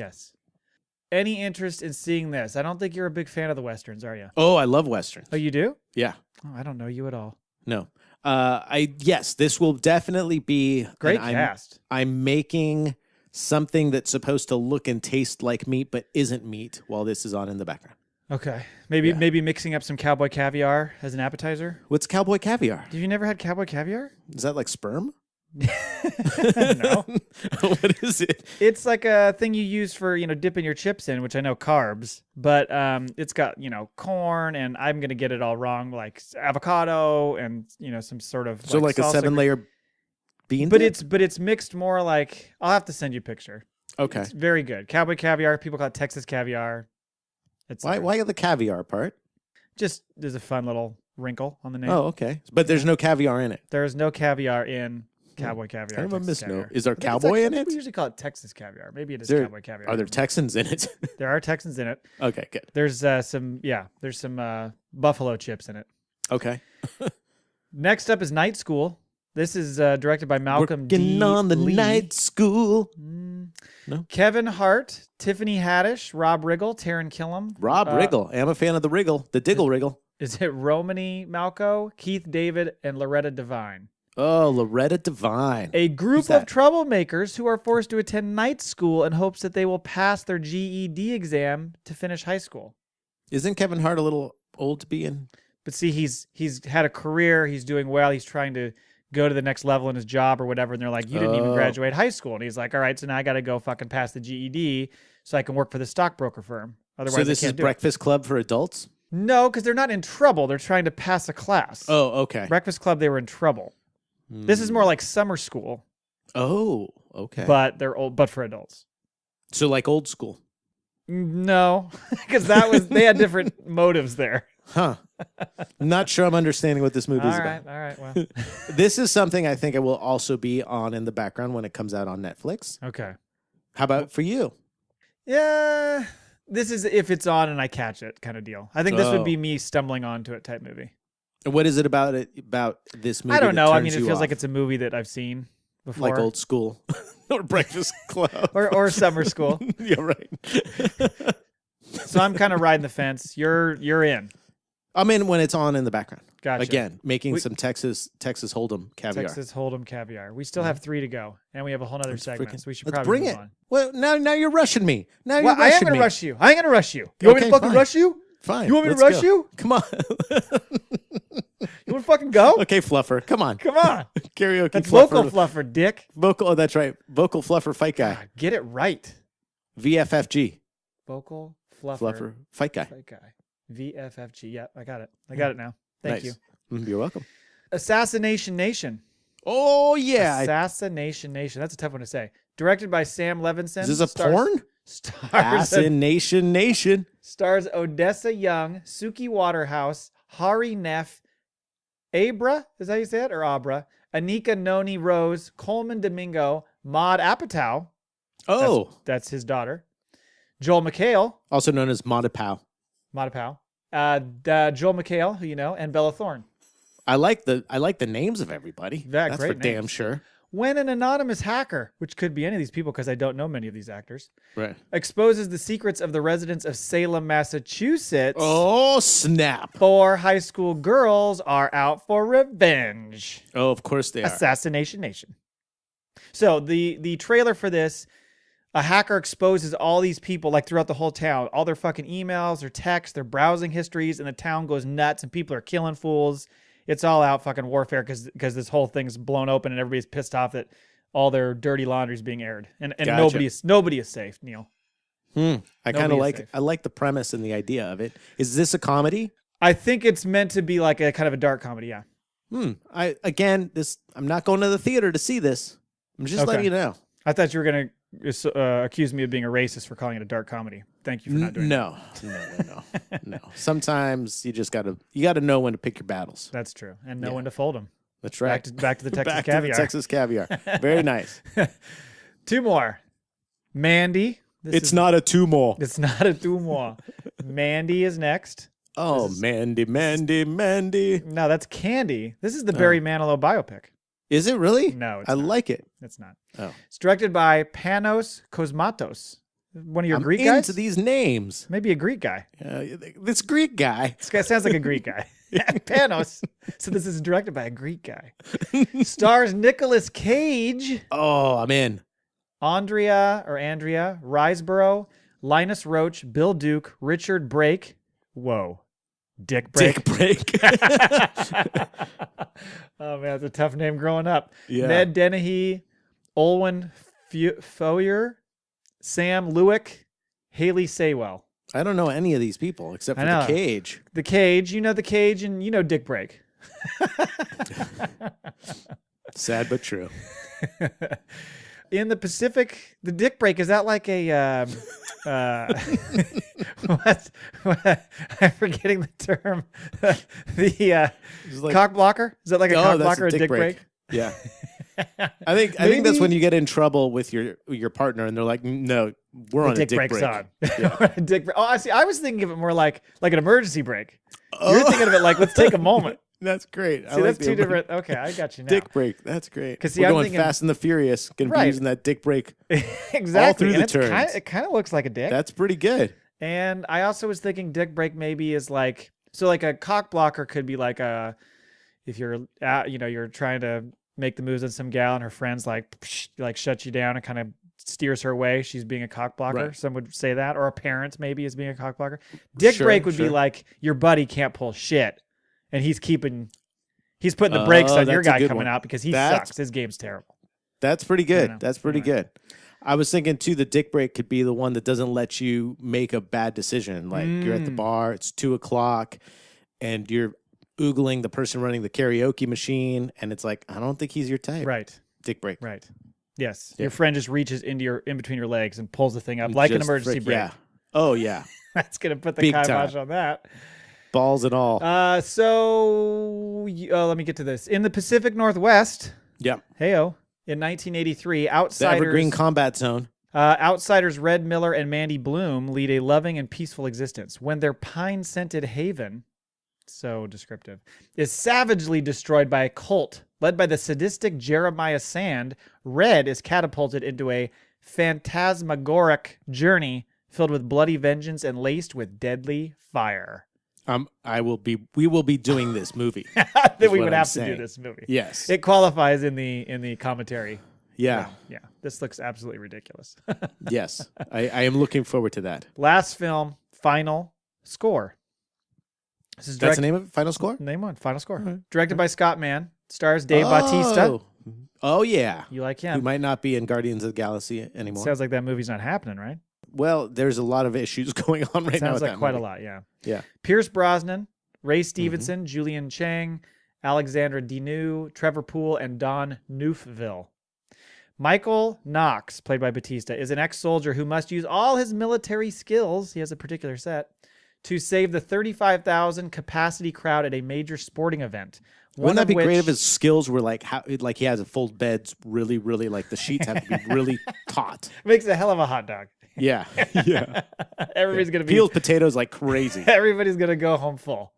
Speaker 1: Any interest in seeing this? I don't think you're a big fan of the Westerns, are you?
Speaker 2: Oh, I love Westerns.
Speaker 1: Oh, you do?
Speaker 2: Yeah.
Speaker 1: Oh, I don't know you at all.
Speaker 2: No. Yes, this will definitely be
Speaker 1: great cast.
Speaker 2: I'm making something that's supposed to look and taste like meat, but isn't meat while this is on in the background.
Speaker 1: Okay. Maybe mixing up some cowboy caviar as an appetizer.
Speaker 2: What's cowboy caviar?
Speaker 1: Have you never had cowboy caviar?
Speaker 2: Is that like sperm?
Speaker 1: No.
Speaker 2: What is it?
Speaker 1: It's like a thing you use for, dipping your chips in, which I know carbs, but it's got, corn, and I'm going to get it all wrong, like avocado and, some sort of
Speaker 2: so like a 7-layer bean
Speaker 1: but
Speaker 2: dip?
Speaker 1: it's mixed more like, I'll have to send you a picture.
Speaker 2: Okay.
Speaker 1: It's very good. Cowboy caviar, people call it Texas caviar.
Speaker 2: Why the caviar part?
Speaker 1: Just there's a fun little wrinkle on the name.
Speaker 2: Oh, okay. But there's no caviar in it.
Speaker 1: There is no caviar in cowboy caviar.
Speaker 2: Kind of a misnomer. Is there cowboy in it?
Speaker 1: We usually call it Texas caviar. Maybe it is cowboy caviar.
Speaker 2: Are there Texans in it?
Speaker 1: There are Texans in it.
Speaker 2: Okay, good.
Speaker 1: There's some buffalo chips in it.
Speaker 2: Okay.
Speaker 1: Next up is Night School. This is directed by Malcolm
Speaker 2: Working
Speaker 1: D.
Speaker 2: on the
Speaker 1: Lee.
Speaker 2: Night School.
Speaker 1: No. Kevin Hart, Tiffany Haddish, Rob Riggle, Taron Killam.
Speaker 2: Rob Riggle. I'm a fan of the Riggle. The Diggle Riggle.
Speaker 1: Is it Romany Malco, Keith David, and Loretta Devine?
Speaker 2: Oh, Loretta Devine.
Speaker 1: A group of troublemakers who are forced to attend night school in hopes that they will pass their GED exam to finish high school.
Speaker 2: Isn't Kevin Hart a little old to be in?
Speaker 1: But see, he's had a career. He's doing well. He's trying to go to the next level in his job or whatever. And they're like, you didn't even graduate high school. And he's like, all right, so now I got to go fucking pass the GED so I can work for the stockbroker firm. Otherwise,
Speaker 2: so this is Breakfast Club for adults?
Speaker 1: No, because they're not in trouble. They're trying to pass a class.
Speaker 2: Oh, okay.
Speaker 1: Breakfast Club, they were in trouble. This is more like summer school.
Speaker 2: Oh, okay.
Speaker 1: But they're old, but for adults.
Speaker 2: So like old school?
Speaker 1: No, because they had different motives there.
Speaker 2: Huh. Not sure I'm understanding what this movie is about.
Speaker 1: All right. Well,
Speaker 2: this is something I think it will also be on in the background when it comes out on Netflix.
Speaker 1: Okay.
Speaker 2: How about for you?
Speaker 1: Yeah, this is if it's on and I catch it kind of deal. I think this would be me stumbling onto it type movie.
Speaker 2: And what is it about this movie?
Speaker 1: I don't know. I mean, it feels like it's a movie that I've seen before.
Speaker 2: Like Old School or Breakfast Club
Speaker 1: or Summer School.
Speaker 2: Yeah, right.
Speaker 1: So I'm kind of riding the fence. You're in.
Speaker 2: I'm in when it's on in the background.
Speaker 1: Gotcha.
Speaker 2: Again, making some Texas Hold'em caviar.
Speaker 1: Texas Hold'em caviar. We still have 3 to go, and we have a whole other segment, so we should
Speaker 2: let's
Speaker 1: probably
Speaker 2: bring
Speaker 1: move
Speaker 2: it.
Speaker 1: on.
Speaker 2: Well, now you're rushing me. Now you're
Speaker 1: I am
Speaker 2: rushing
Speaker 1: going to
Speaker 2: me.
Speaker 1: rush you. I ain't going to rush you. You want me to fucking rush you?
Speaker 2: Fine.
Speaker 1: You want me to
Speaker 2: let's
Speaker 1: rush
Speaker 2: go.
Speaker 1: you?
Speaker 2: Come on.
Speaker 1: You want to fucking go?
Speaker 2: Okay, fluffer. Come on.
Speaker 1: Come on.
Speaker 2: Karaoke
Speaker 1: That's
Speaker 2: fluffer.
Speaker 1: vocal fluffer, dick.
Speaker 2: Vocal. Oh, that's right. Vocal fluffer fight guy.
Speaker 1: God, get it right.
Speaker 2: VFFG.
Speaker 1: Vocal fluffer.
Speaker 2: Fluffer fight guy.
Speaker 1: Fight guy. VFFG. Yeah, I got it. I got it now. Thank you.
Speaker 2: You're welcome.
Speaker 1: Assassination Nation.
Speaker 2: Oh, yeah.
Speaker 1: Assassination Nation. That's a tough one to say. Directed by Sam Levinson.
Speaker 2: Is this a porn? Assassination Nation.
Speaker 1: Stars Odessa Young, Suki Waterhouse, Hari Neff, Abra, is that how you say it? Or Abra? Anika Noni Rose, Coleman Domingo, Maud Apatow.
Speaker 2: Oh.
Speaker 1: That's his daughter. Joel McHale.
Speaker 2: Also known as Matapow.
Speaker 1: Joel McHale, who you know, and Bella Thorne.
Speaker 2: I like the names of everybody.
Speaker 1: That's
Speaker 2: for damn sure.
Speaker 1: When an anonymous hacker, which could be any of these people because I don't know many of these actors,
Speaker 2: right,
Speaker 1: exposes the secrets of the residents of Salem, Massachusetts.
Speaker 2: Oh, snap.
Speaker 1: 4 high school girls are out for revenge.
Speaker 2: Oh, of course they are.
Speaker 1: Assassination Nation. So the trailer for this, a hacker exposes all these people like throughout the whole town, all their fucking emails, their texts, their browsing histories, and the town goes nuts and people are killing fools. It's all out fucking warfare because this whole thing's blown open and everybody's pissed off that all their dirty laundry is being aired. And
Speaker 2: Gotcha.
Speaker 1: nobody is safe, Neil.
Speaker 2: I kind of like the premise and the idea of it. Is this a comedy?
Speaker 1: I think it's meant to be like a kind of a dark comedy, yeah.
Speaker 2: I'm not going to the theater to see this. I'm just letting you know.
Speaker 1: I thought you were going to accuse me of being a racist for calling it a dark comedy. Thank you for not doing
Speaker 2: that. No. Sometimes you just gotta know when to pick your battles.
Speaker 1: That's true, and know when to fold them.
Speaker 2: That's right.
Speaker 1: Back to the Texas
Speaker 2: back
Speaker 1: caviar.
Speaker 2: To the Texas caviar. Very nice.
Speaker 1: 2 more. Mandy.
Speaker 2: It's not a 2 more.
Speaker 1: It's not a 2 more. Mandy is next.
Speaker 2: Oh, Mandy.
Speaker 1: No, that's Candy. This is the Barry Manilow biopic.
Speaker 2: Is it really?
Speaker 1: No,
Speaker 2: I like it.
Speaker 1: It's not.
Speaker 2: Oh.
Speaker 1: It's directed by Panos Cosmatos. One of your Greek guys?
Speaker 2: Into these names.
Speaker 1: Maybe a Greek guy.
Speaker 2: This Greek guy.
Speaker 1: This guy sounds like a Greek guy. Panos. So this is directed by a Greek guy. Stars Nicolas Cage.
Speaker 2: Oh, I'm in.
Speaker 1: Andrea Riseborough, Linus Roach, Bill Duke, Richard Brake. Whoa. Dick Brake. Oh, man, that's a tough name growing up.
Speaker 2: Yeah.
Speaker 1: Ned Dennehy, Olwen Foyer, Sam Lewick, Haley Saywell.
Speaker 2: I don't know any of these people except for the Cage.
Speaker 1: The Cage. You know the Cage and you know Dick Brake.
Speaker 2: Sad but true.
Speaker 1: In the Pacific, the Dick Brake, is that like a what? I'm forgetting the term. The
Speaker 2: like,
Speaker 1: cock blocker? Is that like a cock blocker or a dick break?
Speaker 2: Yeah. I think that's when you get in trouble with your partner and they're like, no, we're on a dick break.
Speaker 1: On. Yeah. Dick break. Oh, I see. I was thinking of it more like an emergency break. You're thinking of it like, let's take a moment.
Speaker 2: That's great.
Speaker 1: See, that's 2 different. Okay, I got you now.
Speaker 2: Dick break. That's great.
Speaker 1: Because
Speaker 2: we're going Fast and the Furious. Going to be using that dick break.
Speaker 1: Exactly.
Speaker 2: All through the turns.
Speaker 1: It kind of looks like a dick.
Speaker 2: That's pretty good.
Speaker 1: And I also was thinking dick break maybe is like, so like a cock blocker could be like if you're you're trying to make the moves on some gal and her friends like shuts you down and kind of steers her away. She's being a cock blocker. Right. Some would say that. Or a parent maybe is being a cock blocker. Dick break would be like your buddy can't pull shit. And he's putting the brakes on your guy coming out because he sucks. His game's terrible.
Speaker 2: That's pretty good. That's pretty good. I was thinking too, the dick break could be the one that doesn't let you make a bad decision. Like you're at the bar, it's 2:00 and you're oogling the person running the karaoke machine. And it's like, I don't think he's your type.
Speaker 1: Right.
Speaker 2: Dick break.
Speaker 1: Right. Yes. Yeah. Your friend just reaches in between your legs and pulls the thing up like an emergency brake.
Speaker 2: Yeah. Oh yeah.
Speaker 1: That's going to put the kibosh on that.
Speaker 2: Balls and all.
Speaker 1: Let me get to this. In the Pacific Northwest.
Speaker 2: Yep.
Speaker 1: Heyo. In 1983, Outsiders.
Speaker 2: The Evergreen Combat Zone.
Speaker 1: Outsiders Red Miller and Mandy Bloom lead a loving and peaceful existence when their pine-scented haven, so descriptive, is savagely destroyed by a cult led by the sadistic Jeremiah Sand. Red is catapulted into a phantasmagoric journey filled with bloody vengeance and laced with deadly fire.
Speaker 2: We will be doing this movie.
Speaker 1: That we would have to do this movie.
Speaker 2: Yes.
Speaker 1: It qualifies in the commentary.
Speaker 2: Yeah.
Speaker 1: Yeah. This looks absolutely ridiculous.
Speaker 2: Yes. I am looking forward to that.
Speaker 1: Last film, Final Score.
Speaker 2: That's the name of it? Final Score?
Speaker 1: Name one. Final Score.
Speaker 2: Right.
Speaker 1: Directed by Scott Mann. Stars Dave Bautista.
Speaker 2: Oh, yeah.
Speaker 1: You like him.
Speaker 2: Who might not be in Guardians of the Galaxy anymore.
Speaker 1: Sounds like that movie's not happening, right?
Speaker 2: Well, there's a lot of issues going on right now.
Speaker 1: Sounds like quite
Speaker 2: movie.
Speaker 1: a lot, yeah.
Speaker 2: Yeah.
Speaker 1: Pierce Brosnan, Ray Stevenson, Julian Chang, Alexandra Dinu, Trevor Poole, and Don Neufville. Michael Knox, played by Batista, is an ex-soldier who must use all his military skills, he has a particular set, to save the 35,000 capacity crowd at a major sporting event.
Speaker 2: Wouldn't that be great if his skills were like he has to fold beds really, really, like the sheets have to be really taut.
Speaker 1: Makes a hell of a hot dog.
Speaker 2: Yeah. Yeah.
Speaker 1: Everybody's going to be...
Speaker 2: Peels potatoes like crazy.
Speaker 1: Everybody's going to go home full.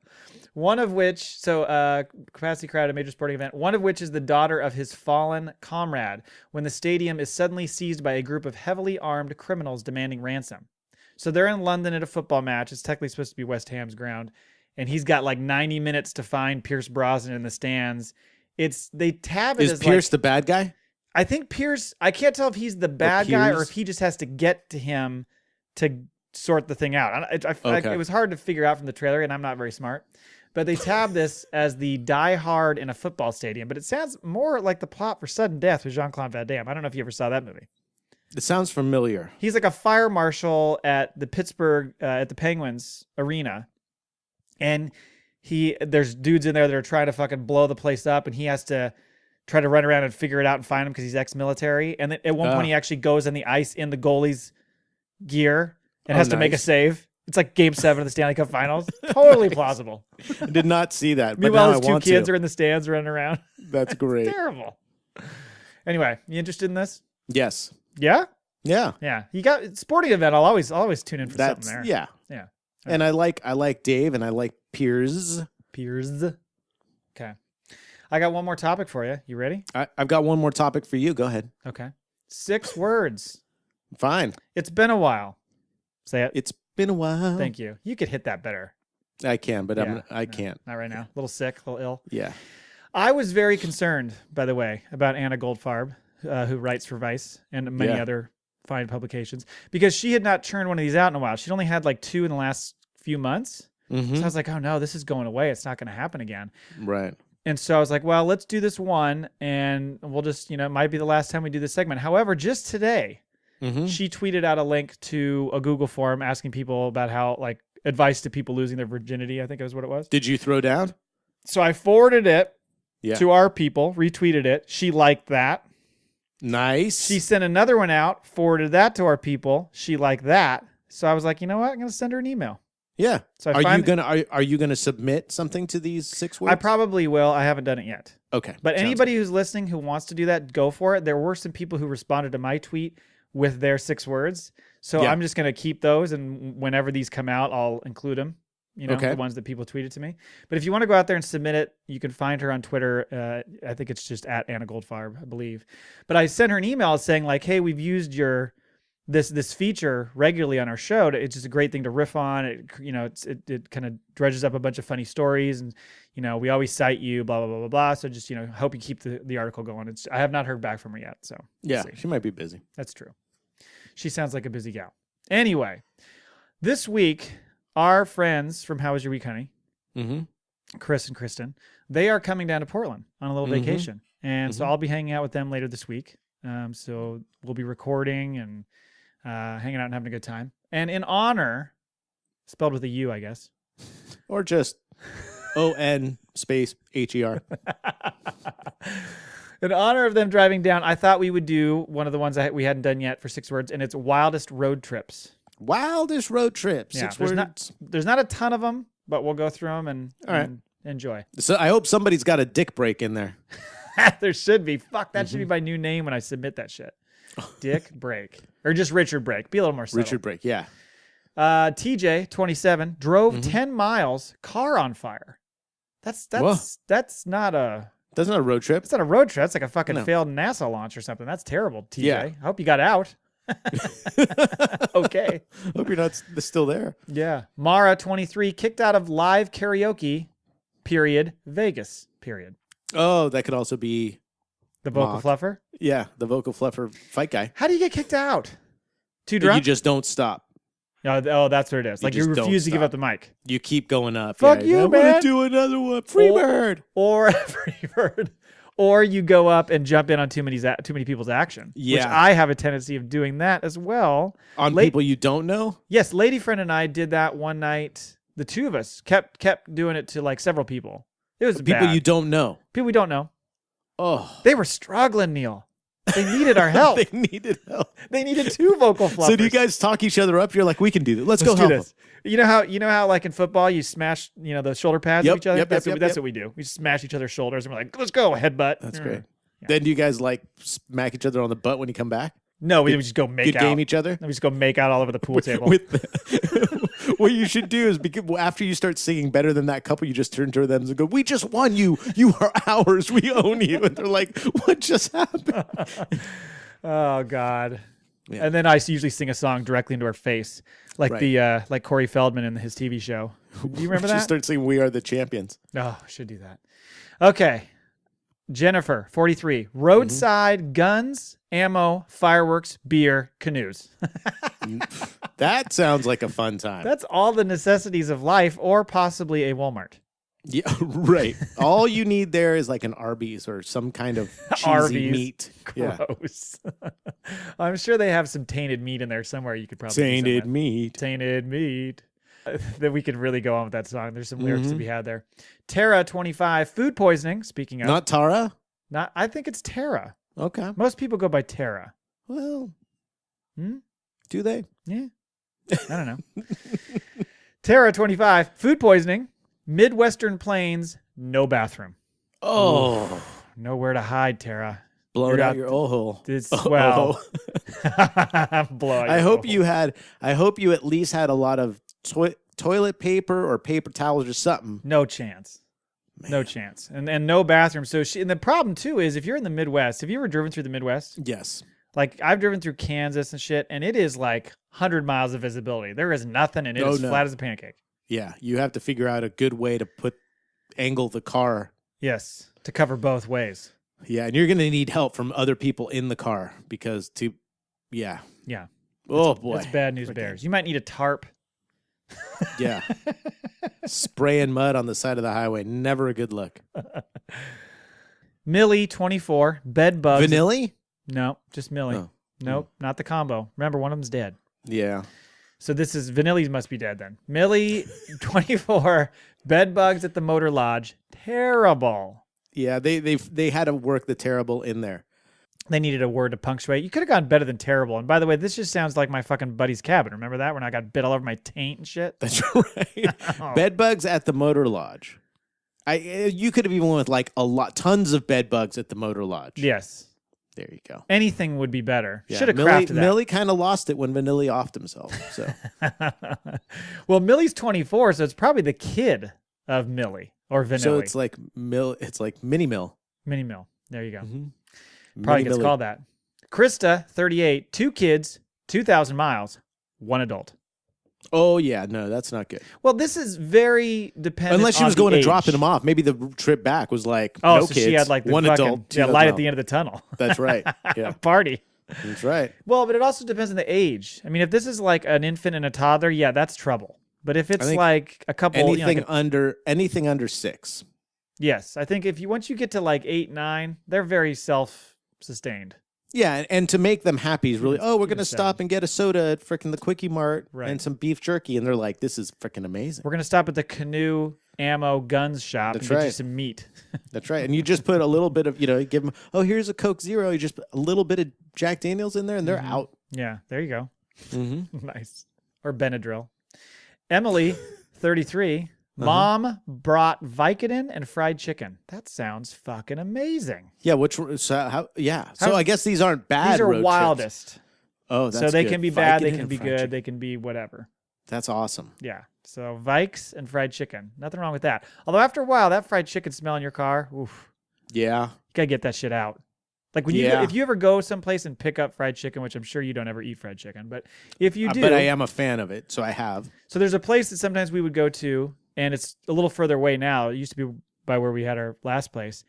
Speaker 1: One of which, capacity crowd at a major sporting event, one of which is the daughter of his fallen comrade when the stadium is suddenly seized by a group of heavily armed criminals demanding ransom. So they're in London at a football match. It's technically supposed to be West Ham's ground. And he's got like 90 minutes to find Pierce Brosnan in the stands. They tab it
Speaker 2: as Pierce the bad guy?
Speaker 1: I think Pierce, I can't tell if he's the bad guy or if he just has to get to him to sort the thing out. It was hard to figure out from the trailer, and I'm not very smart. But they tab this as the Die Hard in a football stadium. But it sounds more like the plot for Sudden Death with Jean-Claude Van Damme. I don't know if you ever saw that movie.
Speaker 2: It sounds familiar.
Speaker 1: He's like a fire marshal at the Pittsburgh, at the Penguins arena. And there's dudes in there that are trying to fucking blow the place up, and he has to try to run around and figure it out and find him because he's ex-military. And then at one point, he actually goes in the ice in the goalie's gear and has to make a save. It's like Game 7 of the Stanley Cup Finals. Totally plausible.
Speaker 2: I did not see that.
Speaker 1: Meanwhile, his two kids are in the stands running around.
Speaker 2: That's great.
Speaker 1: It's terrible. Anyway, you interested in this?
Speaker 2: Yes.
Speaker 1: Yeah?
Speaker 2: Yeah.
Speaker 1: Yeah. You got sporting event. I'll always tune in for something there.
Speaker 2: Yeah.
Speaker 1: Yeah.
Speaker 2: And I like Dave and I like Piers.
Speaker 1: Okay. I got one more topic for you. You ready?
Speaker 2: I've got one more topic for you. Go ahead.
Speaker 1: Okay. 6 words.
Speaker 2: Fine.
Speaker 1: It's been a while. Say it.
Speaker 2: It's been a while.
Speaker 1: Thank you. You could hit that better.
Speaker 2: I can, but I can't.
Speaker 1: Not right now. A little sick, a little ill.
Speaker 2: Yeah.
Speaker 1: I was very concerned, by the way, about Anna Goldfarb, who writes for Vice and many other fine publications, because she had not churned one of these out in a while. She'd only had like 2 in the last few months. Mm-hmm. So I was like, oh no, this is going away. It's not going to happen again.
Speaker 2: Right.
Speaker 1: And so I was like, well, let's do this one, and we'll just, it might be the last time we do this segment. However, just today, she tweeted out a link to a Google form asking people about how, like, advice to people losing their virginity, I think is what it was.
Speaker 2: Did you throw down?
Speaker 1: So I forwarded it to our people, retweeted it. She liked that.
Speaker 2: Nice.
Speaker 1: She sent another one out, forwarded that to our people. She liked that. So I was like, you know what? I'm going to send her an email.
Speaker 2: Yeah.
Speaker 1: So
Speaker 2: are you gonna submit something to these 6 words?
Speaker 1: I probably will. I haven't done it yet.
Speaker 2: Okay.
Speaker 1: But anybody who's listening who wants to do that, go for it. There were some people who responded to my tweet with their 6 words. So I'm just going to keep those, and whenever these come out, I'll include them. The ones that people tweeted to me. But if you want to go out there and submit it, you can find her on Twitter. I think it's just at Anna Goldfarb, I believe. But I sent her an email saying like, hey, we've used this feature regularly on our show. It's just a great thing to riff on. It kind of dredges up a bunch of funny stories, and we always cite you, blah blah blah blah blah. So just hope you keep the article going. I have not heard back from her yet, so
Speaker 2: yeah, she might be busy.
Speaker 1: That's true. She sounds like a busy gal. Anyway, this week our friends from How Was Your Week, Honey, Chris and Kristen, they are coming down to Portland on a little vacation, and so I'll be hanging out with them later this week. So we'll be recording and hanging out and having a good time. And in honor, spelled with a U, I guess.
Speaker 2: Or just ON space HER.
Speaker 1: In honor of them driving down, I thought we would do one of the ones we hadn't done yet for 6 words, and it's wildest road trips.
Speaker 2: Wildest road trips.
Speaker 1: Yeah,
Speaker 2: 6 words.
Speaker 1: There's not a ton of them, but we'll go through them and enjoy.
Speaker 2: So I hope somebody's got a dick break in there.
Speaker 1: There should be. Fuck, that should be my new name when I submit that shit. Dick Break. Or just Richard Break. Be a little more subtle.
Speaker 2: Richard Break, yeah.
Speaker 1: TJ, 27, drove 10 miles, car on fire. That's not a...
Speaker 2: That's not a road trip.
Speaker 1: It's not a road trip. It's like a fucking failed NASA launch or something. That's terrible, TJ.
Speaker 2: Yeah.
Speaker 1: I hope you got out. Okay.
Speaker 2: Hope you're not still there.
Speaker 1: Yeah. Mara, 23, kicked out of live karaoke, period, Vegas, period.
Speaker 2: Oh, that could also be
Speaker 1: the vocal fluffer?
Speaker 2: Yeah, the vocal fluffer fight guy.
Speaker 1: How do you get kicked out? Too drunk?
Speaker 2: You just don't stop.
Speaker 1: Oh, that's what it is. Like you refuse to give up the mic.
Speaker 2: You keep going up.
Speaker 1: Fuck you, man.
Speaker 2: I want to do another one. Freebird.
Speaker 1: Or Freebird. Or you go up and jump in on too many people's action.
Speaker 2: Yeah.
Speaker 1: Which I have a tendency of doing that as well.
Speaker 2: On people you don't know?
Speaker 1: Yes, lady friend and I did that one night. The two of us kept doing it to like several people. It was
Speaker 2: people
Speaker 1: bad.
Speaker 2: You don't know.
Speaker 1: People we don't know.
Speaker 2: Oh.
Speaker 1: They were struggling, Neil. They needed our help.
Speaker 2: They needed help.
Speaker 1: They needed two vocal fluffers.
Speaker 2: So do you guys talk each other up? You're like, we can do this. Let's go help this.
Speaker 1: You know how like in football you smash the shoulder pads of each other. That's what we do. We smash each other's shoulders and we're like, let's go headbutt.
Speaker 2: That's great. Yeah. Then do you guys like smack each other on the butt when you come back?
Speaker 1: No, we just go make out.
Speaker 2: Game each other.
Speaker 1: We just go make out all over the pool table.
Speaker 2: What you should do is after you start singing better than that couple, you just turn to them and go, "We just won you. You are ours. We own you." And they're like, "What just happened?"
Speaker 1: Oh God. Yeah. And then I usually sing a song directly into her face, like like Corey Feldman in his TV show. Do you remember that?
Speaker 2: Just start singing "We Are the Champions."
Speaker 1: Oh, I should do that. Okay. Jennifer, 43. Roadside guns, ammo, fireworks, beer, canoes.
Speaker 2: That sounds like a fun time.
Speaker 1: That's all the necessities of life, or possibly a Walmart.
Speaker 2: Yeah, right. All you need there is like an Arby's or some kind of cheesy meat.
Speaker 1: Gross. Yeah. I'm sure they have some tainted meat in there somewhere. You could probably
Speaker 2: tainted meat.
Speaker 1: Tainted meat. That we could really go on with that song. There's some lyrics to be had there. Tara, 25, food poisoning. Speaking of,
Speaker 2: not Tara.
Speaker 1: I think it's Tara.
Speaker 2: Okay.
Speaker 1: Most people go by Tara.
Speaker 2: Well, do they?
Speaker 1: Yeah. I don't know. Tara, 25, food poisoning. Midwestern Plains, no bathroom.
Speaker 2: Oh.
Speaker 1: Nowhere to hide, Tara.
Speaker 2: Blow out your hole.
Speaker 1: Well.
Speaker 2: I hope you at least had a lot of toilet paper or paper towels or something.
Speaker 1: No chance. Man. No chance. And no bathroom. So and the problem too is if you're in the Midwest, have you ever driven through the Midwest?
Speaker 2: Yes.
Speaker 1: Like I've driven through Kansas and shit, and it is like 100 miles of visibility. There is nothing, and it is flat as a pancake.
Speaker 2: Yeah, you have to figure out a good way to angle the car.
Speaker 1: Yes, to cover both ways.
Speaker 2: Yeah, and you're going to need help from other people in the car because yeah. Oh boy,
Speaker 1: that's bad news bears. You might need a tarp.
Speaker 2: Yeah. Spraying mud on the side of the highway, never a good look.
Speaker 1: Millie, 24, bed bugs.
Speaker 2: Vanilli?
Speaker 1: No, just Millie. Oh. Nope, not the combo. Remember, one of them's dead.
Speaker 2: Yeah.
Speaker 1: So this is Vanilli's must be dead then. Millie, 24, bed bugs at the Motor Lodge. Terrible.
Speaker 2: Yeah, they had to work the terrible in there.
Speaker 1: They needed a word to punctuate. You could have gone better than terrible. And by the way, this just sounds like my fucking buddy's cabin. Remember that when I got bit all over my taint and shit?
Speaker 2: That's right. Oh. Bed bugs at the Motor Lodge. You could have even went with tons of bed bugs at the Motor Lodge.
Speaker 1: Yes.
Speaker 2: There you go.
Speaker 1: Anything would be better.
Speaker 2: Yeah.
Speaker 1: Should have crafted that.
Speaker 2: Millie kind of lost it when Vanilli offed himself. So,
Speaker 1: well, Millie's 24, so it's probably the kid of Millie or Vanilli.
Speaker 2: So it's like It's like Mini Mill.
Speaker 1: Mini Mill. There you go. Mm-hmm. Probably gets called that. Krista, 38, 2 kids, 2,000 miles, 1 adult.
Speaker 2: Oh, yeah. No, that's not good.
Speaker 1: Well, this is very dependent
Speaker 2: unless she was going
Speaker 1: to
Speaker 2: dropping them off. Maybe the trip back was like,
Speaker 1: no
Speaker 2: kids,
Speaker 1: she had like the
Speaker 2: 1 adult.
Speaker 1: light at the end of the tunnel.
Speaker 2: That's right. Yeah.
Speaker 1: Party.
Speaker 2: That's right.
Speaker 1: Well, but it also depends on the age. I mean, if this is like an infant and a toddler, yeah, that's trouble. But if it's like a couple,
Speaker 2: anything under 6.
Speaker 1: Yes, I think once you get to like 8, 9, they're very self-sustained.
Speaker 2: Yeah, and to make them happy is really, we're going to stop and get a soda at frickin' the Quickie Mart and some beef jerky. And they're like, this is frickin' amazing.
Speaker 1: We're going to stop at the canoe, ammo, guns shop and get you some meat.
Speaker 2: That's right. And you just put a little bit of, give them, here's a Coke Zero. You just put a little bit of Jack Daniels in there and they're out.
Speaker 1: Yeah, there you go.
Speaker 2: Mm-hmm.
Speaker 1: Nice. Or Benadryl. Emily, 33. Mom brought Vicodin and fried chicken. That sounds fucking amazing.
Speaker 2: Yeah, So I guess these aren't bad.
Speaker 1: These are wildest.
Speaker 2: Trips. Oh, that's
Speaker 1: so they
Speaker 2: good.
Speaker 1: can be bad, they can be good, chicken. They can be whatever.
Speaker 2: That's awesome.
Speaker 1: Yeah. So Vikes and fried chicken. Nothing wrong with that. Although after a while, that fried chicken smell in your car, oof.
Speaker 2: Yeah.
Speaker 1: You gotta get that shit out. Like when if you ever go someplace and pick up fried chicken, which I'm sure you don't ever eat fried chicken, but if you do,
Speaker 2: but I am a fan of it, so I have.
Speaker 1: So there's a place that sometimes we would go to, and it's a little further away now. It used to be by where we had our last place.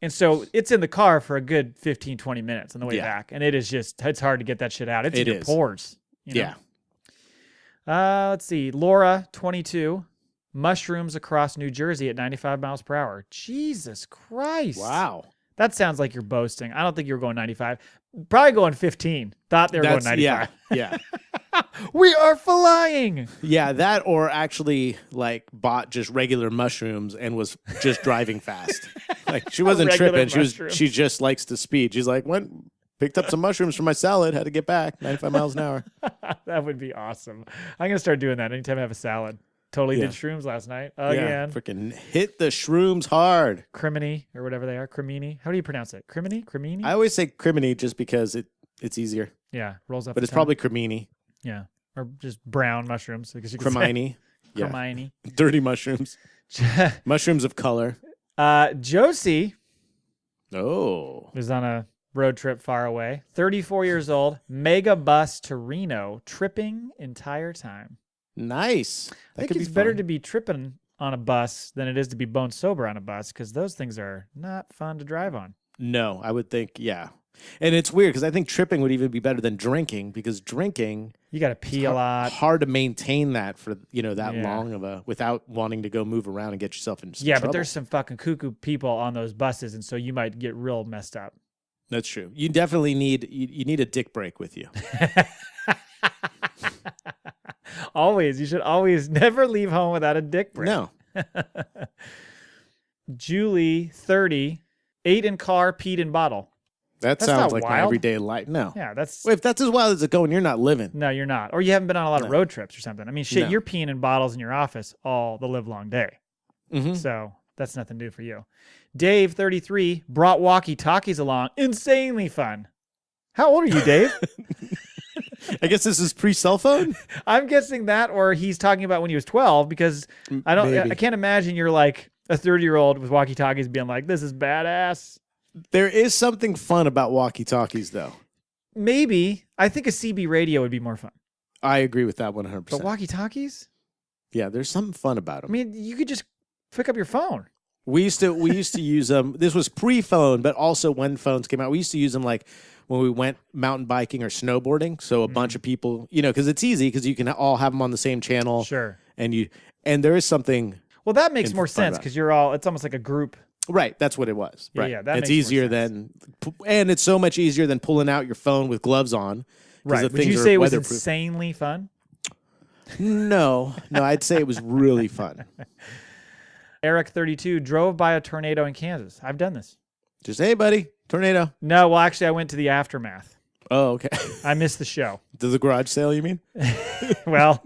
Speaker 1: And so it's in the car for a good 15, 20 minutes on the way back. And it's hard to get that shit out. It's in your pores. You know? Yeah. Let's see. Laura, 22. Mushrooms across New Jersey at 95 miles per hour. Jesus Christ.
Speaker 2: Wow.
Speaker 1: That sounds like you're boasting. I don't think you were going 95. Probably going 15. Thought they were going 95.
Speaker 2: Yeah.
Speaker 1: We are flying.
Speaker 2: Yeah, that or actually like bought just regular mushrooms and was just driving fast. Like she wasn't tripping. She just likes to speed. She's like, picked up some mushrooms for my salad, had to get back 95 miles an hour.
Speaker 1: That would be awesome. I'm going to start doing that anytime I have a salad. Totally did shrooms last night. Again.
Speaker 2: Freaking hit the shrooms hard.
Speaker 1: Crimini or whatever they are. Crimini. How do you pronounce it? Crimini?
Speaker 2: I always say crimini just because it's easier.
Speaker 1: Yeah, rolls off
Speaker 2: but it's probably crimini.
Speaker 1: Yeah. Or just brown mushrooms.
Speaker 2: Cremini.
Speaker 1: Cremini.
Speaker 2: Dirty mushrooms. Mushrooms of color.
Speaker 1: Josie.
Speaker 2: Oh.
Speaker 1: Was on a road trip far away. 34 years old. Mega bus to Reno. Tripping entire time.
Speaker 2: Nice.
Speaker 1: I think it's better to be tripping on a bus than it is to be bone sober on a bus because those things are not fun to drive on.
Speaker 2: No, I would think, yeah. And it's weird because I think tripping would even be better than drinking because drinking...
Speaker 1: You got to pee a lot.
Speaker 2: Hard to maintain that for, that long of a... without wanting to go move around and get yourself into some trouble.
Speaker 1: But there's some fucking cuckoo people on those buses and so you might get real messed up.
Speaker 2: That's true. You definitely need... You need a dick break with you.
Speaker 1: Always. You should always never leave home without a dick break.
Speaker 2: No.
Speaker 1: Julie, 30, ate in car, peed in bottle.
Speaker 2: That sounds like my everyday life. No.
Speaker 1: Yeah, that's...
Speaker 2: Well, if that's as wild as it going, you're not living.
Speaker 1: No, you're not. Or you haven't been on a lot of road trips or something. I mean, shit, you're peeing in bottles in your office all the live long day. Mm-hmm. So that's nothing new for you. Dave, 33, brought walkie-talkies along. Insanely fun. How old are you, Dave?
Speaker 2: I guess this is pre-cell phone?
Speaker 1: I'm guessing that, or he's talking about when he was 12, because I can't imagine you're like a 30-year-old with walkie-talkies being like, this is badass.
Speaker 2: There is something fun about walkie-talkies, though.
Speaker 1: Maybe. I think a CB radio would be more fun.
Speaker 2: I agree with that 100%.
Speaker 1: But walkie-talkies?
Speaker 2: Yeah, there's something fun about them.
Speaker 1: I mean, you could just pick up your phone.
Speaker 2: We used to use them. This was pre-phone, but also when phones came out, we used to use them like when we went mountain biking or snowboarding. So a bunch of people, because it's easy because you can all have them on the same channel.
Speaker 1: Sure.
Speaker 2: And there is something.
Speaker 1: Well, that makes more sense because it's almost like a group.
Speaker 2: Right. That's what it was. Right.
Speaker 1: Yeah, that
Speaker 2: it's easier than, and it's so much easier than pulling out your phone with gloves on.
Speaker 1: Right. Would you say it was insanely fun?
Speaker 2: No, I'd say it was really fun.
Speaker 1: Eric, 32, drove by a tornado in Kansas. I've done this.
Speaker 2: Just, hey, buddy, tornado.
Speaker 1: No, well, actually, I went to the aftermath.
Speaker 2: Oh, okay.
Speaker 1: I missed the show.
Speaker 2: To the garage sale, you mean?
Speaker 1: Well,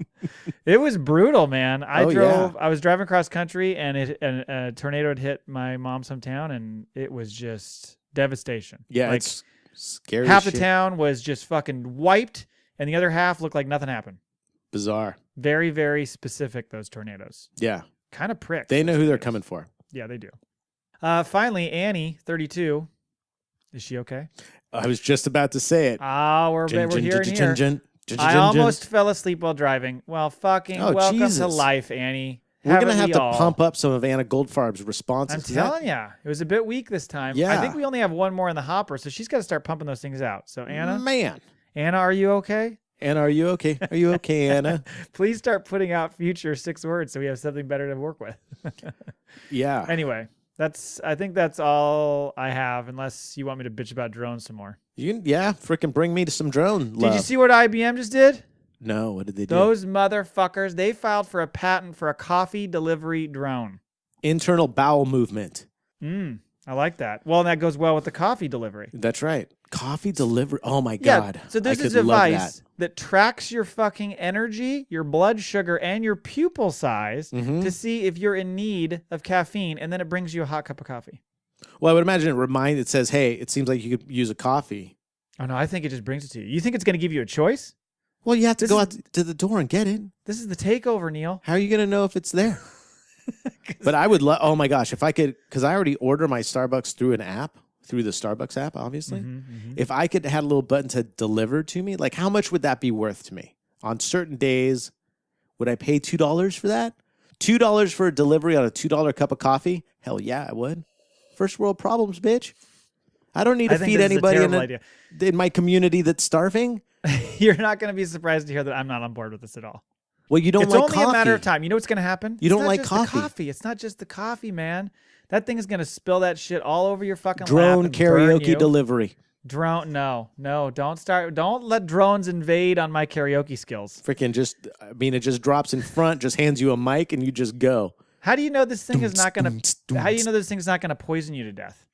Speaker 1: it was brutal, man. I was driving across country, and a tornado had hit my mom's hometown, and it was just devastation.
Speaker 2: Yeah, it's scary.
Speaker 1: Half the town was just fucking wiped, and the other half looked like nothing happened.
Speaker 2: Bizarre.
Speaker 1: Very, very specific, those tornadoes.
Speaker 2: Yeah.
Speaker 1: Kind of pricks.
Speaker 2: They know who they're coming for.
Speaker 1: Yeah, they do. Finally, Annie, 32. Is she okay?
Speaker 2: I was just about to say it.
Speaker 1: We're here and here. I almost fell asleep while driving. Well, fucking welcome to life, Annie.
Speaker 2: We're going to have to pump up some of Anna Goldfarb's responses.
Speaker 1: I'm telling you. It was a bit weak this time.
Speaker 2: Yeah.
Speaker 1: I think we only have one more in the hopper, so she's got to start pumping those things out. So, Anna.
Speaker 2: Man.
Speaker 1: Anna, are you okay?
Speaker 2: Anna, are you okay? Are you okay, Anna?
Speaker 1: Please start putting out future 6 words so we have something better to work with.
Speaker 2: Yeah.
Speaker 1: Anyway, I think that's all I have, unless you want me to bitch about drones some more.
Speaker 2: Freaking bring me to some drone love.
Speaker 1: Did you see what IBM just did?
Speaker 2: No, what did they do?
Speaker 1: Those motherfuckers, they filed for a patent for a coffee delivery drone.
Speaker 2: Internal bowel movement.
Speaker 1: I like that. Well, and that goes well with the coffee delivery.
Speaker 2: That's right. Coffee delivery. Oh, my God.
Speaker 1: So there's a device that tracks your fucking energy, your blood sugar, and your pupil size to see if you're in need of caffeine, and then it brings you a hot cup of coffee.
Speaker 2: Well, I would imagine it says, hey, it seems like you could use a coffee.
Speaker 1: Oh, no, I think it just brings it to you. You think it's going to give you a choice?
Speaker 2: Well, you have to go out to the door and get it.
Speaker 1: This is the takeover, Neil.
Speaker 2: How are you going to know if it's there? But I would oh my gosh, if I could, because I already order my Starbucks through an app through the Starbucks app, obviously. If I could have a little button to deliver to me, like how much would that be worth to me? On certain days, would I pay $2 for that? $2 for a delivery on a $2 cup of coffee? Hell yeah, I would. First world problems, bitch. I don't need to feed anybody in my community that's starving.
Speaker 1: You're not going to be surprised to hear that I'm not on board with this at all.
Speaker 2: Well, you don't like coffee.
Speaker 1: It's only a matter of time. You know what's going to happen?
Speaker 2: You don't like
Speaker 1: coffee. It's not just the coffee, man. That thing is going to spill that shit all over your fucking
Speaker 2: drone
Speaker 1: lap.
Speaker 2: Karaoke delivery.
Speaker 1: Drone, no. Don't let drones invade on my karaoke skills.
Speaker 2: Freaking it just drops in front, just hands you a mic, and you just go.
Speaker 1: How do you know this thing is not going to? How do you know this thing's not going to poison you to death?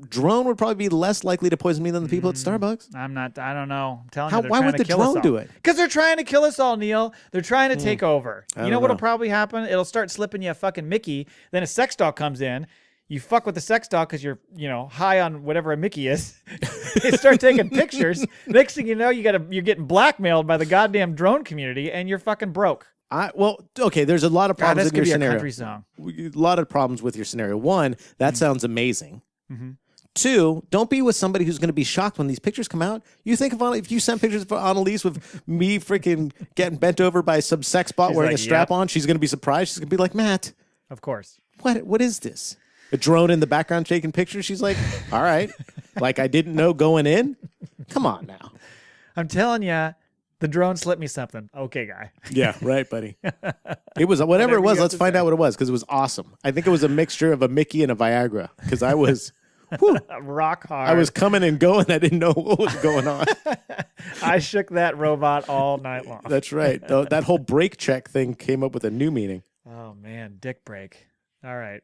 Speaker 2: Drone would probably be less likely to poison me than the people at Starbucks.
Speaker 1: I don't know. I'm telling you,
Speaker 2: why would the drone do it?
Speaker 1: Because they're trying to kill us all, Neil. They're trying to take over. You know what'll probably happen? It'll start slipping you a fucking Mickey. Then a sex doll comes in. You fuck with the sex doll because you're, high on whatever a Mickey is. They start taking pictures. Next thing you know, you're getting blackmailed by the goddamn drone community, and you're fucking broke.
Speaker 2: There's a lot of problems in your scenario.
Speaker 1: A country song.
Speaker 2: A lot of problems with your scenario. One, that sounds amazing. Two, don't be with somebody who's going to be shocked when these pictures come out. You think if you send pictures of Annalise with me freaking getting bent over by some sex bot wearing a strap on, she's going to be surprised. She's going to be like, Matt.
Speaker 1: Of course.
Speaker 2: What is this? A drone in the background taking pictures? She's like, all right. Like I didn't know going in? Come on now.
Speaker 1: I'm telling you, the drone slipped me something. Okay, guy.
Speaker 2: Yeah, right, buddy. It was whatever it was. Let's find out what it was because it was awesome. I think it was a mixture of a Mickey and a Viagra because I was...
Speaker 1: rock hard.
Speaker 2: I was coming and going. I didn't know what was going on.
Speaker 1: I shook that robot all night long.
Speaker 2: That's right. That whole brake check thing came up with a new meaning.
Speaker 1: Oh, man. Dick break. All right.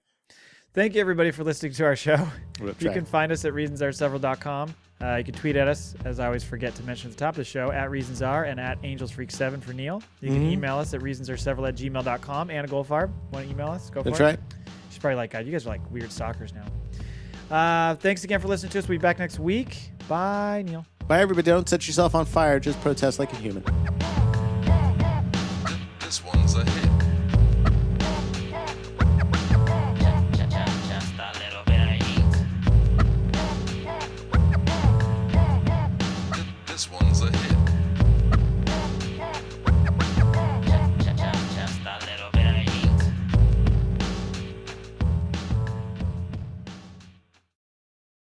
Speaker 1: Thank you, everybody, for listening to our show. You can find us at reasonsareseveral.com. You can tweet at us, as I always forget to mention at the top of the show, at reasonsare and at angelsfreak7 for Neil. You can email us at reasonsareseveral@gmail.com. Anna Goldfarb, want to email us? Go for it.
Speaker 2: That's right.
Speaker 1: She's probably like, God, you guys are like weird stalkers now. Thanks again for listening to us. We'll be back next week. Bye, Neil.
Speaker 2: Bye, everybody. Don't set yourself on fire. Just protest like a human.